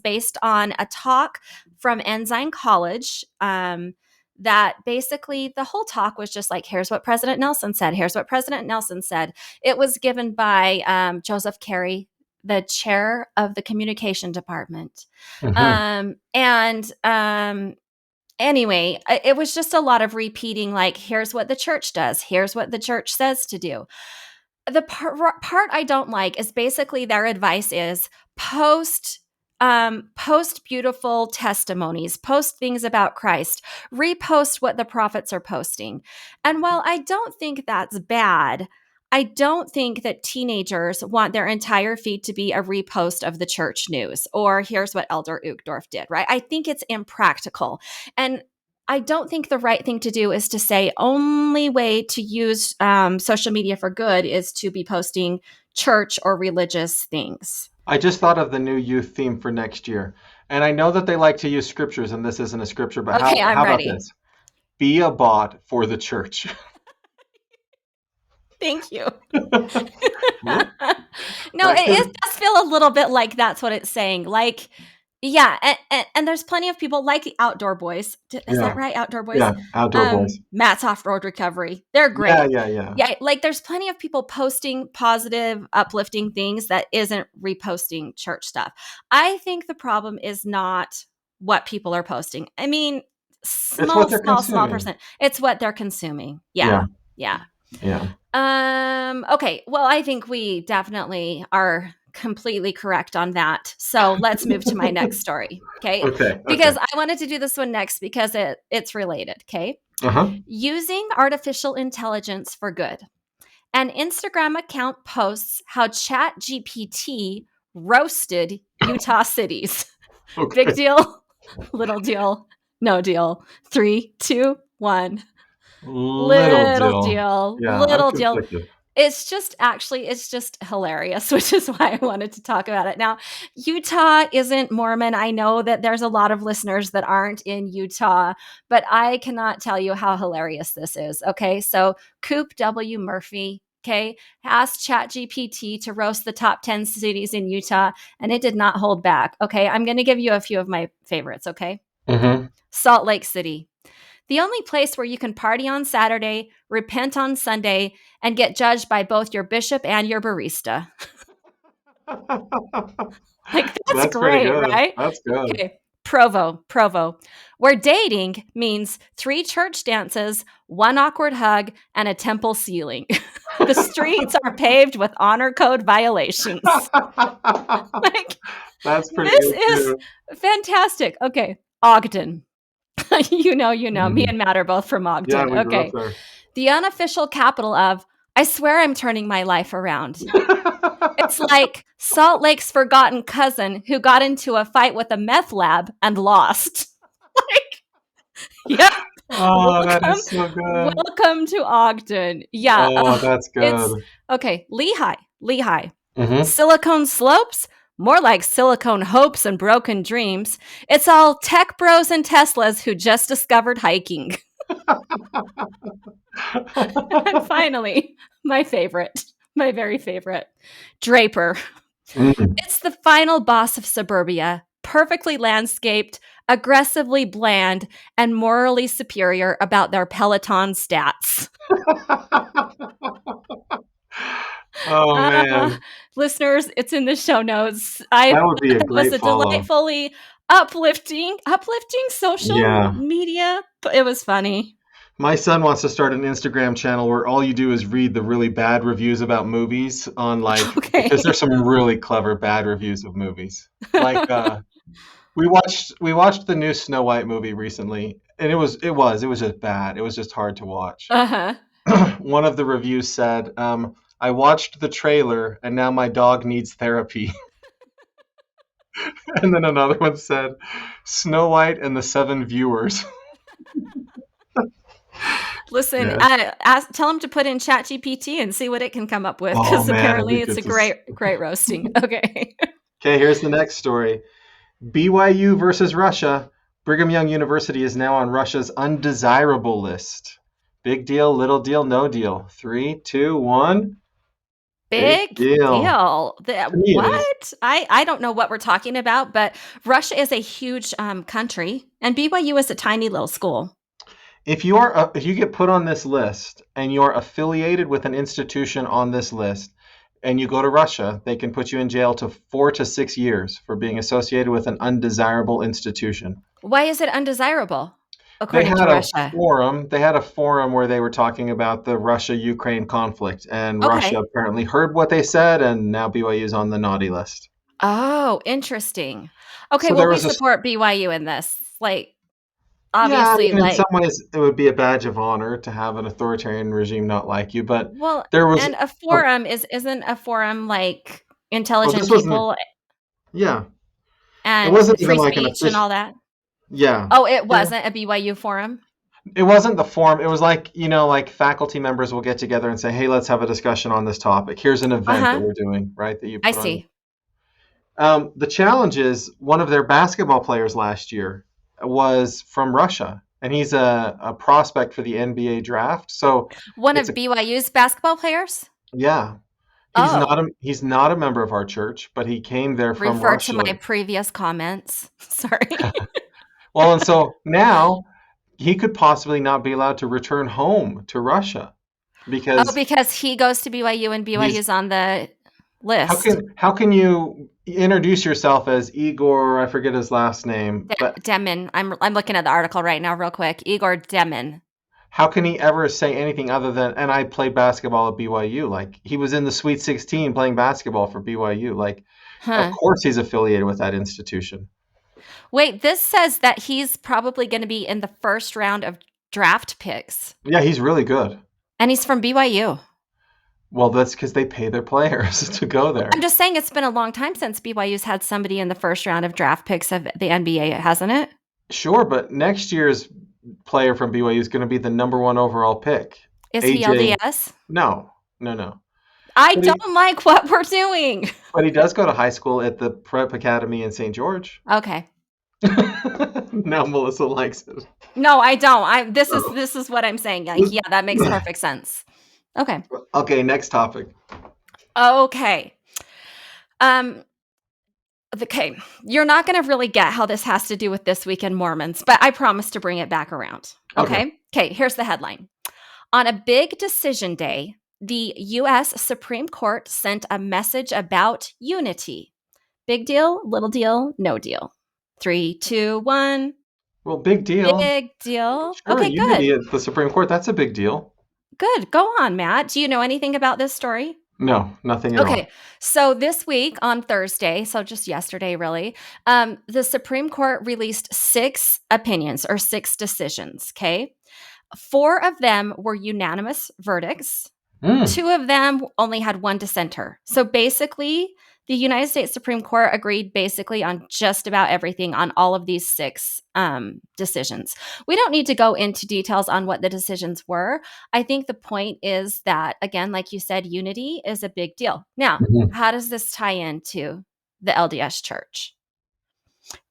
based on a talk from Ensign College. That basically the whole talk was just like, here's what President Nelson said. Here's what President Nelson said. It was given by Joseph Carey, the chair of the communication department. Hmm. And Anyway, it was just a lot of repeating, like, here's what the church does, here's what the church says to do. The part I don't like is basically their advice is post post beautiful testimonies, post things about Christ, repost what the prophets are posting. And while I don't think that's bad, I don't think that teenagers want their entire feed to be a repost of the church news or here's what Elder Uchtdorf did, right? I think it's impractical. And I don't think the right thing to do is to say only way to use social media for good is to be posting church or religious things. I just thought of the new youth theme for next year. And I know that they like to use scriptures, and this isn't a scripture, but Okay, I'm how about ready. this? Be a bot for the church. Thank you. Yeah, No, that it could, does feel a little bit like that's what it's saying. Like, yeah, and there's plenty of people like the Outdoor Boys. Is that yeah, right? Outdoor Boys. yeah, outdoor boys. Matt's Off Road Recovery. They're Yeah, great. yeah, yeah. Yeah, like there's plenty of people posting positive, uplifting things that isn't reposting church stuff. I think the problem is not what people are posting. I mean, It's what small, they're small, small consuming. percent. It's what they're consuming. Yeah, Yeah, yeah. yeah. Okay. Well, I think we definitely are completely correct on that. So let's move to my next story. Okay. Okay, okay. Because I wanted to do this one next because it's related. Okay. Uh-huh. Using artificial intelligence for good. An Instagram account posts how ChatGPT roasted Utah cities. Big Okay. deal, little deal, no deal. Three, two, one. Little Little deal. deal, Yeah, I'm little deal. conflicted. It's just hilarious, which is why I wanted to talk about it. Now, Utah isn't Mormon. I know that there's a lot of listeners that aren't in Utah, but I cannot tell you how hilarious this is. Okay. So, Coop W. Murphy, okay, asked ChatGPT to roast the top 10 cities in Utah, and it did not hold back. Okay. I'm going to give you a few of my favorites. Okay. Mm-hmm. Salt Lake City, the only place where you can party on Saturday, repent on Sunday, and get judged by both your bishop and your barista. Like, that's That's pretty great, good. right? That's good. Okay. Provo, where dating means 3 church dances, 1 awkward hug, and a temple ceiling. The streets are paved with honor code violations. Like, That's pretty this good is too. fantastic. Okay, Ogden. Me Mhm. and Matt are both from Yeah, Ogden. we grew up Okay. there. The unofficial capital of, I swear I'm turning my life around. It's like Salt Lake's forgotten cousin who got into a fight with a meth lab and lost. Like, yep. Oh, that Welcome, is so good. welcome to Ogden. Yeah, Oh, that's it's good. okay. Lehigh. Hmm. Silicone slopes, more like silicone hopes and broken dreams. It's all tech bros and Teslas who just discovered hiking. And finally, my very favorite, Draper. Mm. It's the final boss of suburbia, perfectly landscaped, aggressively bland, and morally superior about their Peloton stats. Oh Uh, man, Listeners, it's in the show notes. I that would thought be a that was great a follow. delightfully uplifting social Yeah. media. It was funny. My son wants to start an Instagram channel where all you do is read the really bad reviews about movies on because there's Okay. some really clever bad reviews of movies. Like we watched the new Snow White movie recently, and it was just bad. It was just hard to watch. Uh-huh. One of the reviews said, I watched the trailer and now my dog needs therapy. And then another one said, Snow White and the Seven Viewers. Listen, Yeah. tell him to put in ChatGPT and see what it can come up with, Oh because man, it'd be apparently it's good a to. great roasting. Okay. Okay, here's the next story. BYU versus Russia. Brigham Young University is now on Russia's undesirable list. Big deal, little deal, no deal. Three, two, one. Big Big deal. deal. To me, it is. What? I don't know what we're talking about, but Russia is a huge country, and BYU is a tiny little school. If you get put on this list and you're affiliated with an institution on this list and you go to Russia, they can put you in jail to 4 to 6 years for being associated with an undesirable institution. Why is it undesirable, They according to had a Russia? forum. They had a forum where they were talking about the Russia-Ukraine conflict, and Russia Okay. apparently heard what they said, and now BYU is on the naughty list. Oh, interesting. Okay, So well, there we was a support BYU in this. Like, yeah. I obviously, mean, in like, some ways, it would be a badge of honor to have an authoritarian regime not like you, but well, there was and a oh, forum isn't a forum like well, intelligent this wasn't. people Yeah, it and wasn't even free like an speech and official. all that? Yeah, Oh, it yeah. wasn't a BYU forum? It wasn't the forum. It was like like faculty members will get together and say, "Hey, let's have a discussion on this topic. Here's an event that Uh-huh. we're doing, right? That you I put on." see. The challenge is one of their basketball players last year was from Russia, and he's a prospect for the NBA draft. So One it's of BYU's basketball players? yeah, Oh, he's not a member of our church, but he came there from refer to Russia. my previous comments. Sorry. Well, and so now he could possibly not be allowed to return home to Russia Oh, because because he goes to BYU and he's BYU's on the how list. can you introduce yourself as Igor? I forget his last name, but Demin. I'm looking at the article right now, real quick. Igor Demin. how can he ever say anything other than, and I played basketball at BYU? Like, he was in the Sweet 16 playing basketball for BYU. Like, of Huh. course he's affiliated with that institution. Wait, this says that he's probably going to be in the first round of draft picks, Yeah, he's really good. and he's from BYU. Well, that's because they pay their players to go I'm there. just saying it's been a long time since BYU's had somebody in the first round of draft picks of the NBA, hasn't it? Sure, but next year's player from BYU is going to be the number one overall pick. Is he AJ, LDS? no, no, no. I But he, don't like what we're doing. but he does go to high school at the Prep Academy in St. George. Okay. Now Melissa likes it. No, I don't. This is what I'm saying. Like, yeah, that makes perfect sense. Okay. Okay, next topic. Okay. Um, okay. You're not going to really get how this has to do with This Week in Mormons, but I promise to bring it back around. Okay. Okay. Okay. Here's the headline. On a big decision day, the U.S. Supreme Court sent a message about unity. Big deal, little deal, no deal. 3, 2, 1. Well, big deal. Big deal. Sure, Okay, unity good. at the Supreme Court, that's a big deal. Good. Go on, Matt. Do you know anything about this story? No, nothing at Okay. all. So this week on Thursday, so just yesterday, really, the Supreme Court released 6 opinions or 6 decisions. Okay. 4 of them were unanimous verdicts. Mm. 2 of them only had one dissenter. So basically, the United States Supreme Court agreed basically on just about everything on all of these 6 decisions. We don't need to go into details on what the decisions were. I think the point is that, again, like you said, unity is a big deal. Now, Mhm. how does this tie into the LDS Church?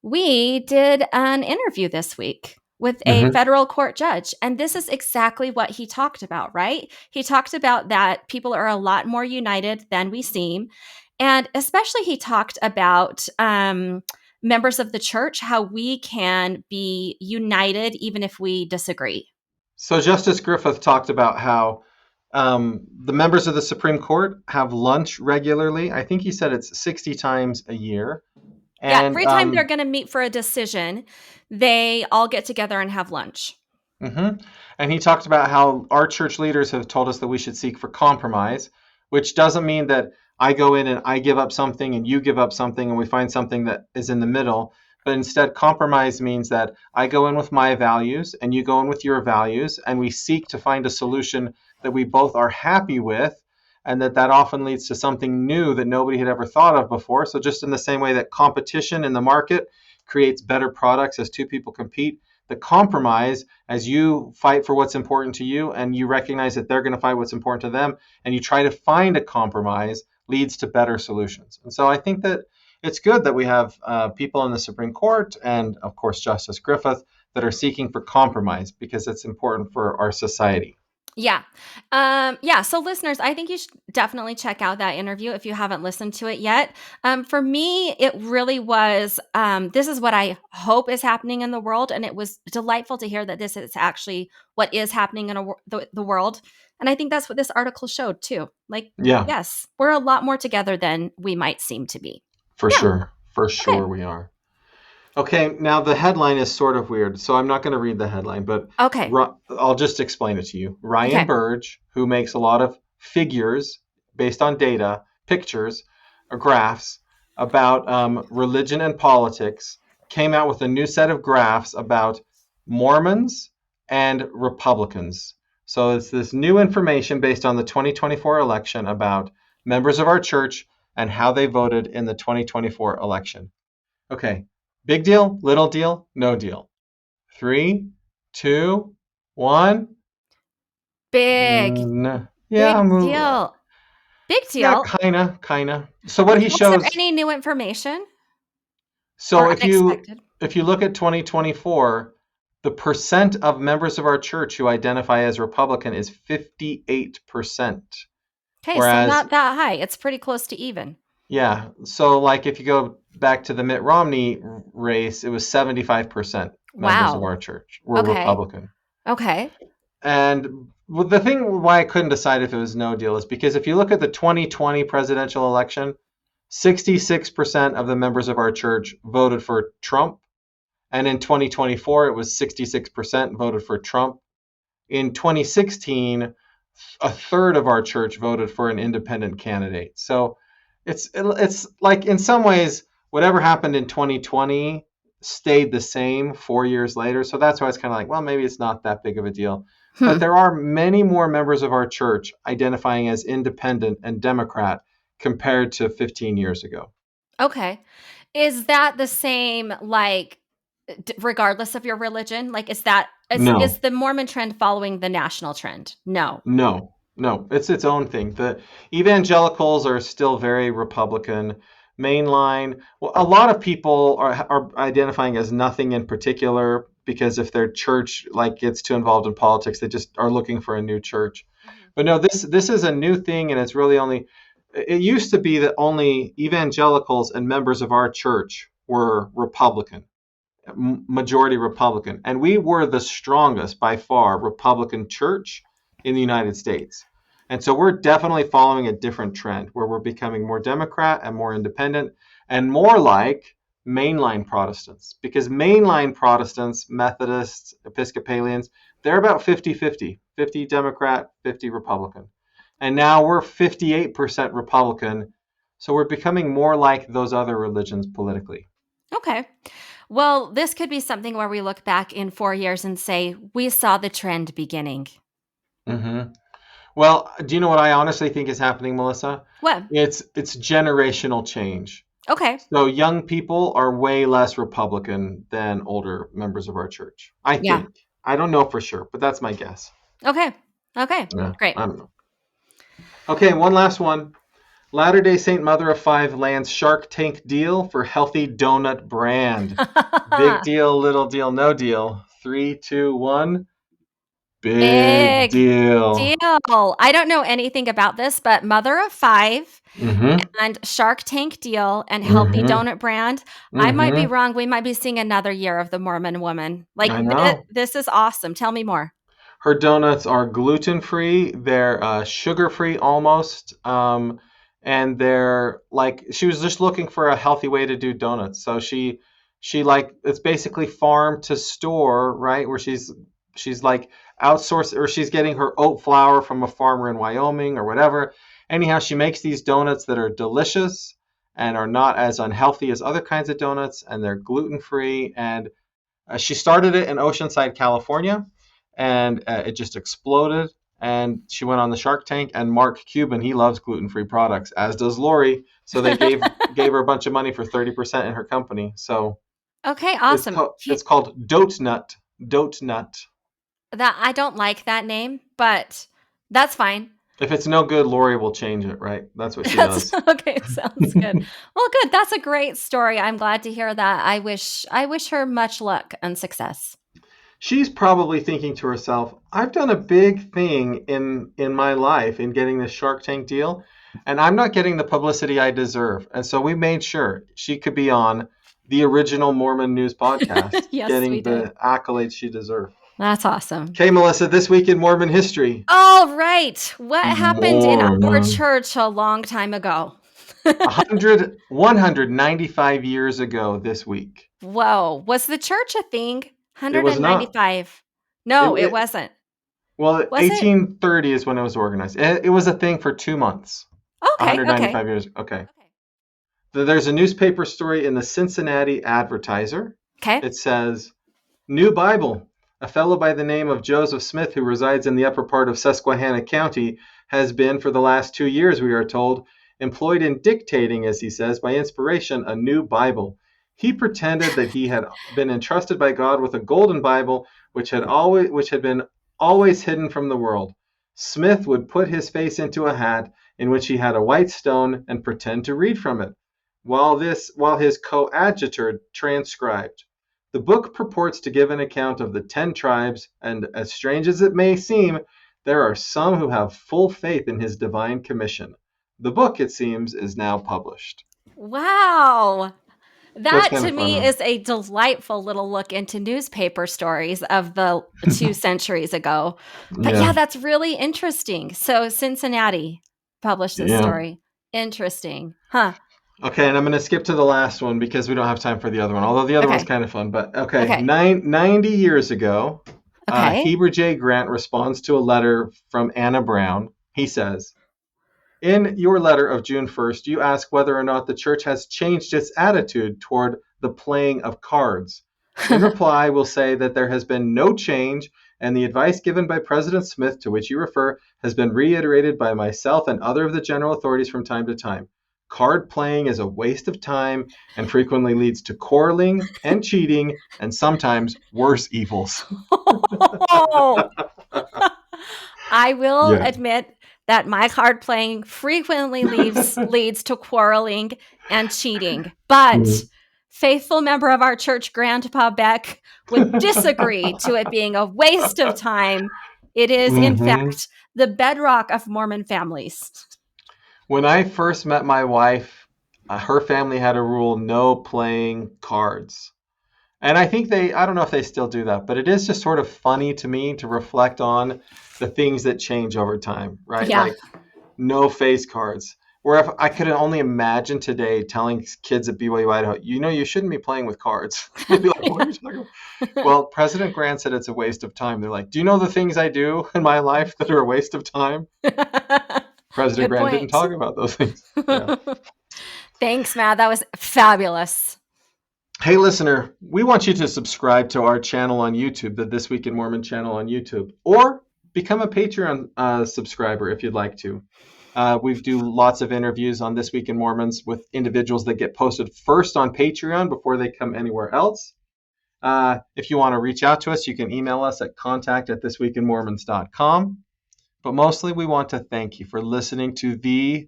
We did an interview this week with a Mhm. federal court judge, and this is exactly what he talked about, right? He talked about that people are a lot more united than we seem. And especially, he talked about members of the church, how we can be united even if we disagree. So Justice Griffith talked about how the members of the Supreme Court have lunch regularly. I think he said it's 60 times a year. Yeah, And every time they're going to meet for a decision, they all get together and have lunch. mhm. And he talked about how our church leaders have told us that we should seek for compromise, which doesn't mean that I go in and I give up something and you give up something and we find something that is in the middle. But instead, compromise means that I go in with my values and you go in with your values, and we seek to find a solution that we both are happy with, and that often leads to something new that nobody had ever thought of before. So just in the same way that competition in the market creates better products as two people compete, the compromise, as you fight for what's important to you and you recognize that they're going to fight what's important to them, and you try to find a compromise, leads to better solutions. And so I think that it's good that we have people in the Supreme Court and, of course, Justice Griffith that are seeking for compromise, because it's important for our society. Yeah. Yeah. So, listeners, I think you should definitely check out that interview if you haven't listened to it yet. For me, it really was this is what I hope is happening in the world. And it was delightful to hear that this is actually what is happening in the world. And I think that's what this article showed too. Like, Yeah, yes, we're a lot more together than we might seem to be. for Yeah. sure. For Okay. sure we are. Okay, now the headline is sort of weird, so I'm not going to read the headline, but Okay. I'll just explain it to you. Ryan Okay. Burge, who makes a lot of figures based on data, pictures, or graphs about religion and politics, came out with a new set of graphs about Mormons and Republicans. So it's this new information based on the 2024 election about members of our church and how they voted in the 2024 election. Okay. Big deal, little deal, no deal. 3, 2, 1. Big, Yeah, big deal. Big yeah, deal. kinda. So what he Was there shows, any new information so or unexpected? if you look at 2024, the percent of members of our church who identify as Republican is 58%. Okay, so Whereas, not that high. It's pretty close to even. yeah, so like if you go back to the Mitt Romney race, it was 75% members of Wow. our church were Okay. Republican. Okay. And the thing why I couldn't decide if it was no deal is because if you look at the 2020 presidential election, 66% of the members of our church voted for Trump. And in 2024, it was 66% voted for Trump. In 2016, a third of our church voted for an independent candidate. So it's like in some ways, whatever happened in 2020 stayed the same 4 years later. So that's why it's kind of like, well, maybe it's not that big of a deal. But Hmm. there are many more members of our church identifying as independent and Democrat compared to 15 years ago. Okay. Is that the same, like, regardless of your religion? Like, is No, the Mormon trend following the national trend? No. no, it's its own thing. The evangelicals are still very Republican. Mainline, well, a lot of people are identifying as nothing in particular because if their church like gets too involved in politics, they just are looking for a new church. Mhm. But no, this is a new thing, and it's really only. It used to be that only evangelicals and members of our church were Republican, majority Republican. And we were the strongest by far Republican church in the United States. And so we're definitely following a different trend where we're becoming more Democrat and more independent and more like mainline Protestants. Because mainline Protestants, Methodists, Episcopalians, they're about 50-50. 50 Democrat, 50 Republican. And now we're 58% Republican. So we're becoming more like those other religions politically. Okay. Well, this could be something where we look back in 4 years and say, we saw the trend beginning. hmm Well, do you know what I honestly think is happening, Melissa? What? It's generational change. Okay. So young people are way less Republican than older members of our church. I Yeah. think. I don't know for sure, but that's my guess. Okay. Okay. Yeah, Great. I don't know. Okay, one last one. Latter-day Saint Mother of Five lands Shark Tank deal for healthy donut brand. Big deal, little deal, no deal. Three, two, one. Big Big deal. deal. I don't know anything about this, but Mother of Five Mm-hmm. and Shark Tank deal and Healthy Mm-hmm. Donut Brand. I might be Mm-hmm. wrong. We might be seeing another year of the Mormon woman. Like, I know. this is awesome. Tell me more. Her donuts are gluten-free. They're sugar-free almost. And they're like she was just looking for a healthy way to do donuts. So she like it's basically farm to store, right? Where she's like outsourced or she's getting her oat flour from a farmer in Wyoming or whatever. Anyhow, she makes these donuts that are delicious and are not as unhealthy as other kinds of donuts, and they're gluten-free. And she started it in Oceanside, California, and it just exploded. And she went on the Shark Tank. And Mark Cuban, he loves gluten-free products, as does Lori. So they gave her a bunch of money for 30% in her company. So Okay, awesome. it's called Dote Nut. Dote Nut. That I don't like that name, but that's fine. If it's no good, Lori will change it, right? That's what she That's does. okay. Sounds good. Well, good. That's a great story. I'm glad to hear that. I wish her much luck and success. She's probably thinking to herself, I've done a big thing in my life in getting this Shark Tank deal, and I'm not getting the publicity I deserve. And so we made sure she could be on the original Mormon News podcast, Yes, we getting did. the accolades she deserved. That's awesome. Okay, Melissa, this week in Mormon history. All right. What happened in our Mormon. church a long time ago? 195 years ago this week. Whoa. Was the church a thing? It was not. 195. It, No, it it, wasn't. well, Was it? 1830 is when it was organized. It was a thing for 2 months. Okay. Okay. 195 years. Okay. There's a newspaper story in the Cincinnati Advertiser. Okay. It says, New Bible. A fellow by the name of Joseph Smith, who resides in the upper part of Susquehanna County, has been, for the last 2 years, we are told, employed in dictating, as he says, by inspiration, a new Bible. He pretended that he had been entrusted by God with a golden Bible, which had been always hidden from the world. Smith would put his face into a hat in which he had a white stone and pretend to read from it, while his coadjutor transcribed. The book purports to give an account of the 10 tribes, and as strange as it may seem, there are some who have full faith in his divine commission. The book, it seems, is now published. Wow. That's That kind to of fun, me huh? is a delightful little look into newspaper stories of the 2 centuries ago. But yeah, Yeah, that's really interesting. So Cincinnati published this yeah. story. Interesting. Huh. Okay, and I'm going to skip to the last one because we don't have time for the other one, although the other one's Okay. kind of fun. But okay, Okay. 90 years ago, Okay. Heber J. Grant responds to a letter from Anna Brown. He says, In your letter of June 1st, you ask whether or not the church has changed its attitude toward the playing of cards. In reply, we'll say that there has been no change, and the advice given by President Smith, to which you refer, has been reiterated by myself and other of the general authorities from time to time. Card playing is a waste of time and frequently leads to quarreling and cheating and sometimes worse evils. Oh, I will Yeah. admit that my card playing frequently leads to quarreling and cheating. But faithful member of our church, Grandpa Beck, would disagree to it being a waste of time. It is, in hmm fact, the bedrock of Mormon families. When I first met my wife, her family had a rule no playing cards. And I don't know if they still do that, but it is just sort of funny to me to reflect on the things that change over time, right? Yeah. Like no face cards. Where if I could only imagine today telling kids at BYU Idaho, you shouldn't be playing with cards. They'd be like, what are you talking about? Well, President Grant said it's a waste of time. They're like, do you know the things I do in my life that are a waste of time? President Good Grant didn't point. talk about those things. Yeah. Thanks, Matt. That was fabulous. Hey, listener, we want you to subscribe to our channel on YouTube, the This Week in Mormon channel on YouTube, or become a Patreon subscriber if you'd like to. We do lots of interviews on This Week in Mormons with individuals that get posted first on Patreon before they come anywhere else. If you want to reach out to us, you can email us at contact@thisweekinmormons.com. But mostly, we want to thank you for listening to the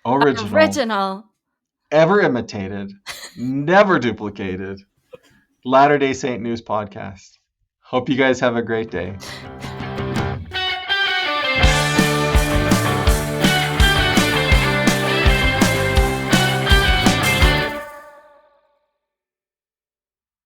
original, Original. ever imitated, never duplicated Latter-day Saint News podcast. Hope you guys have a great day.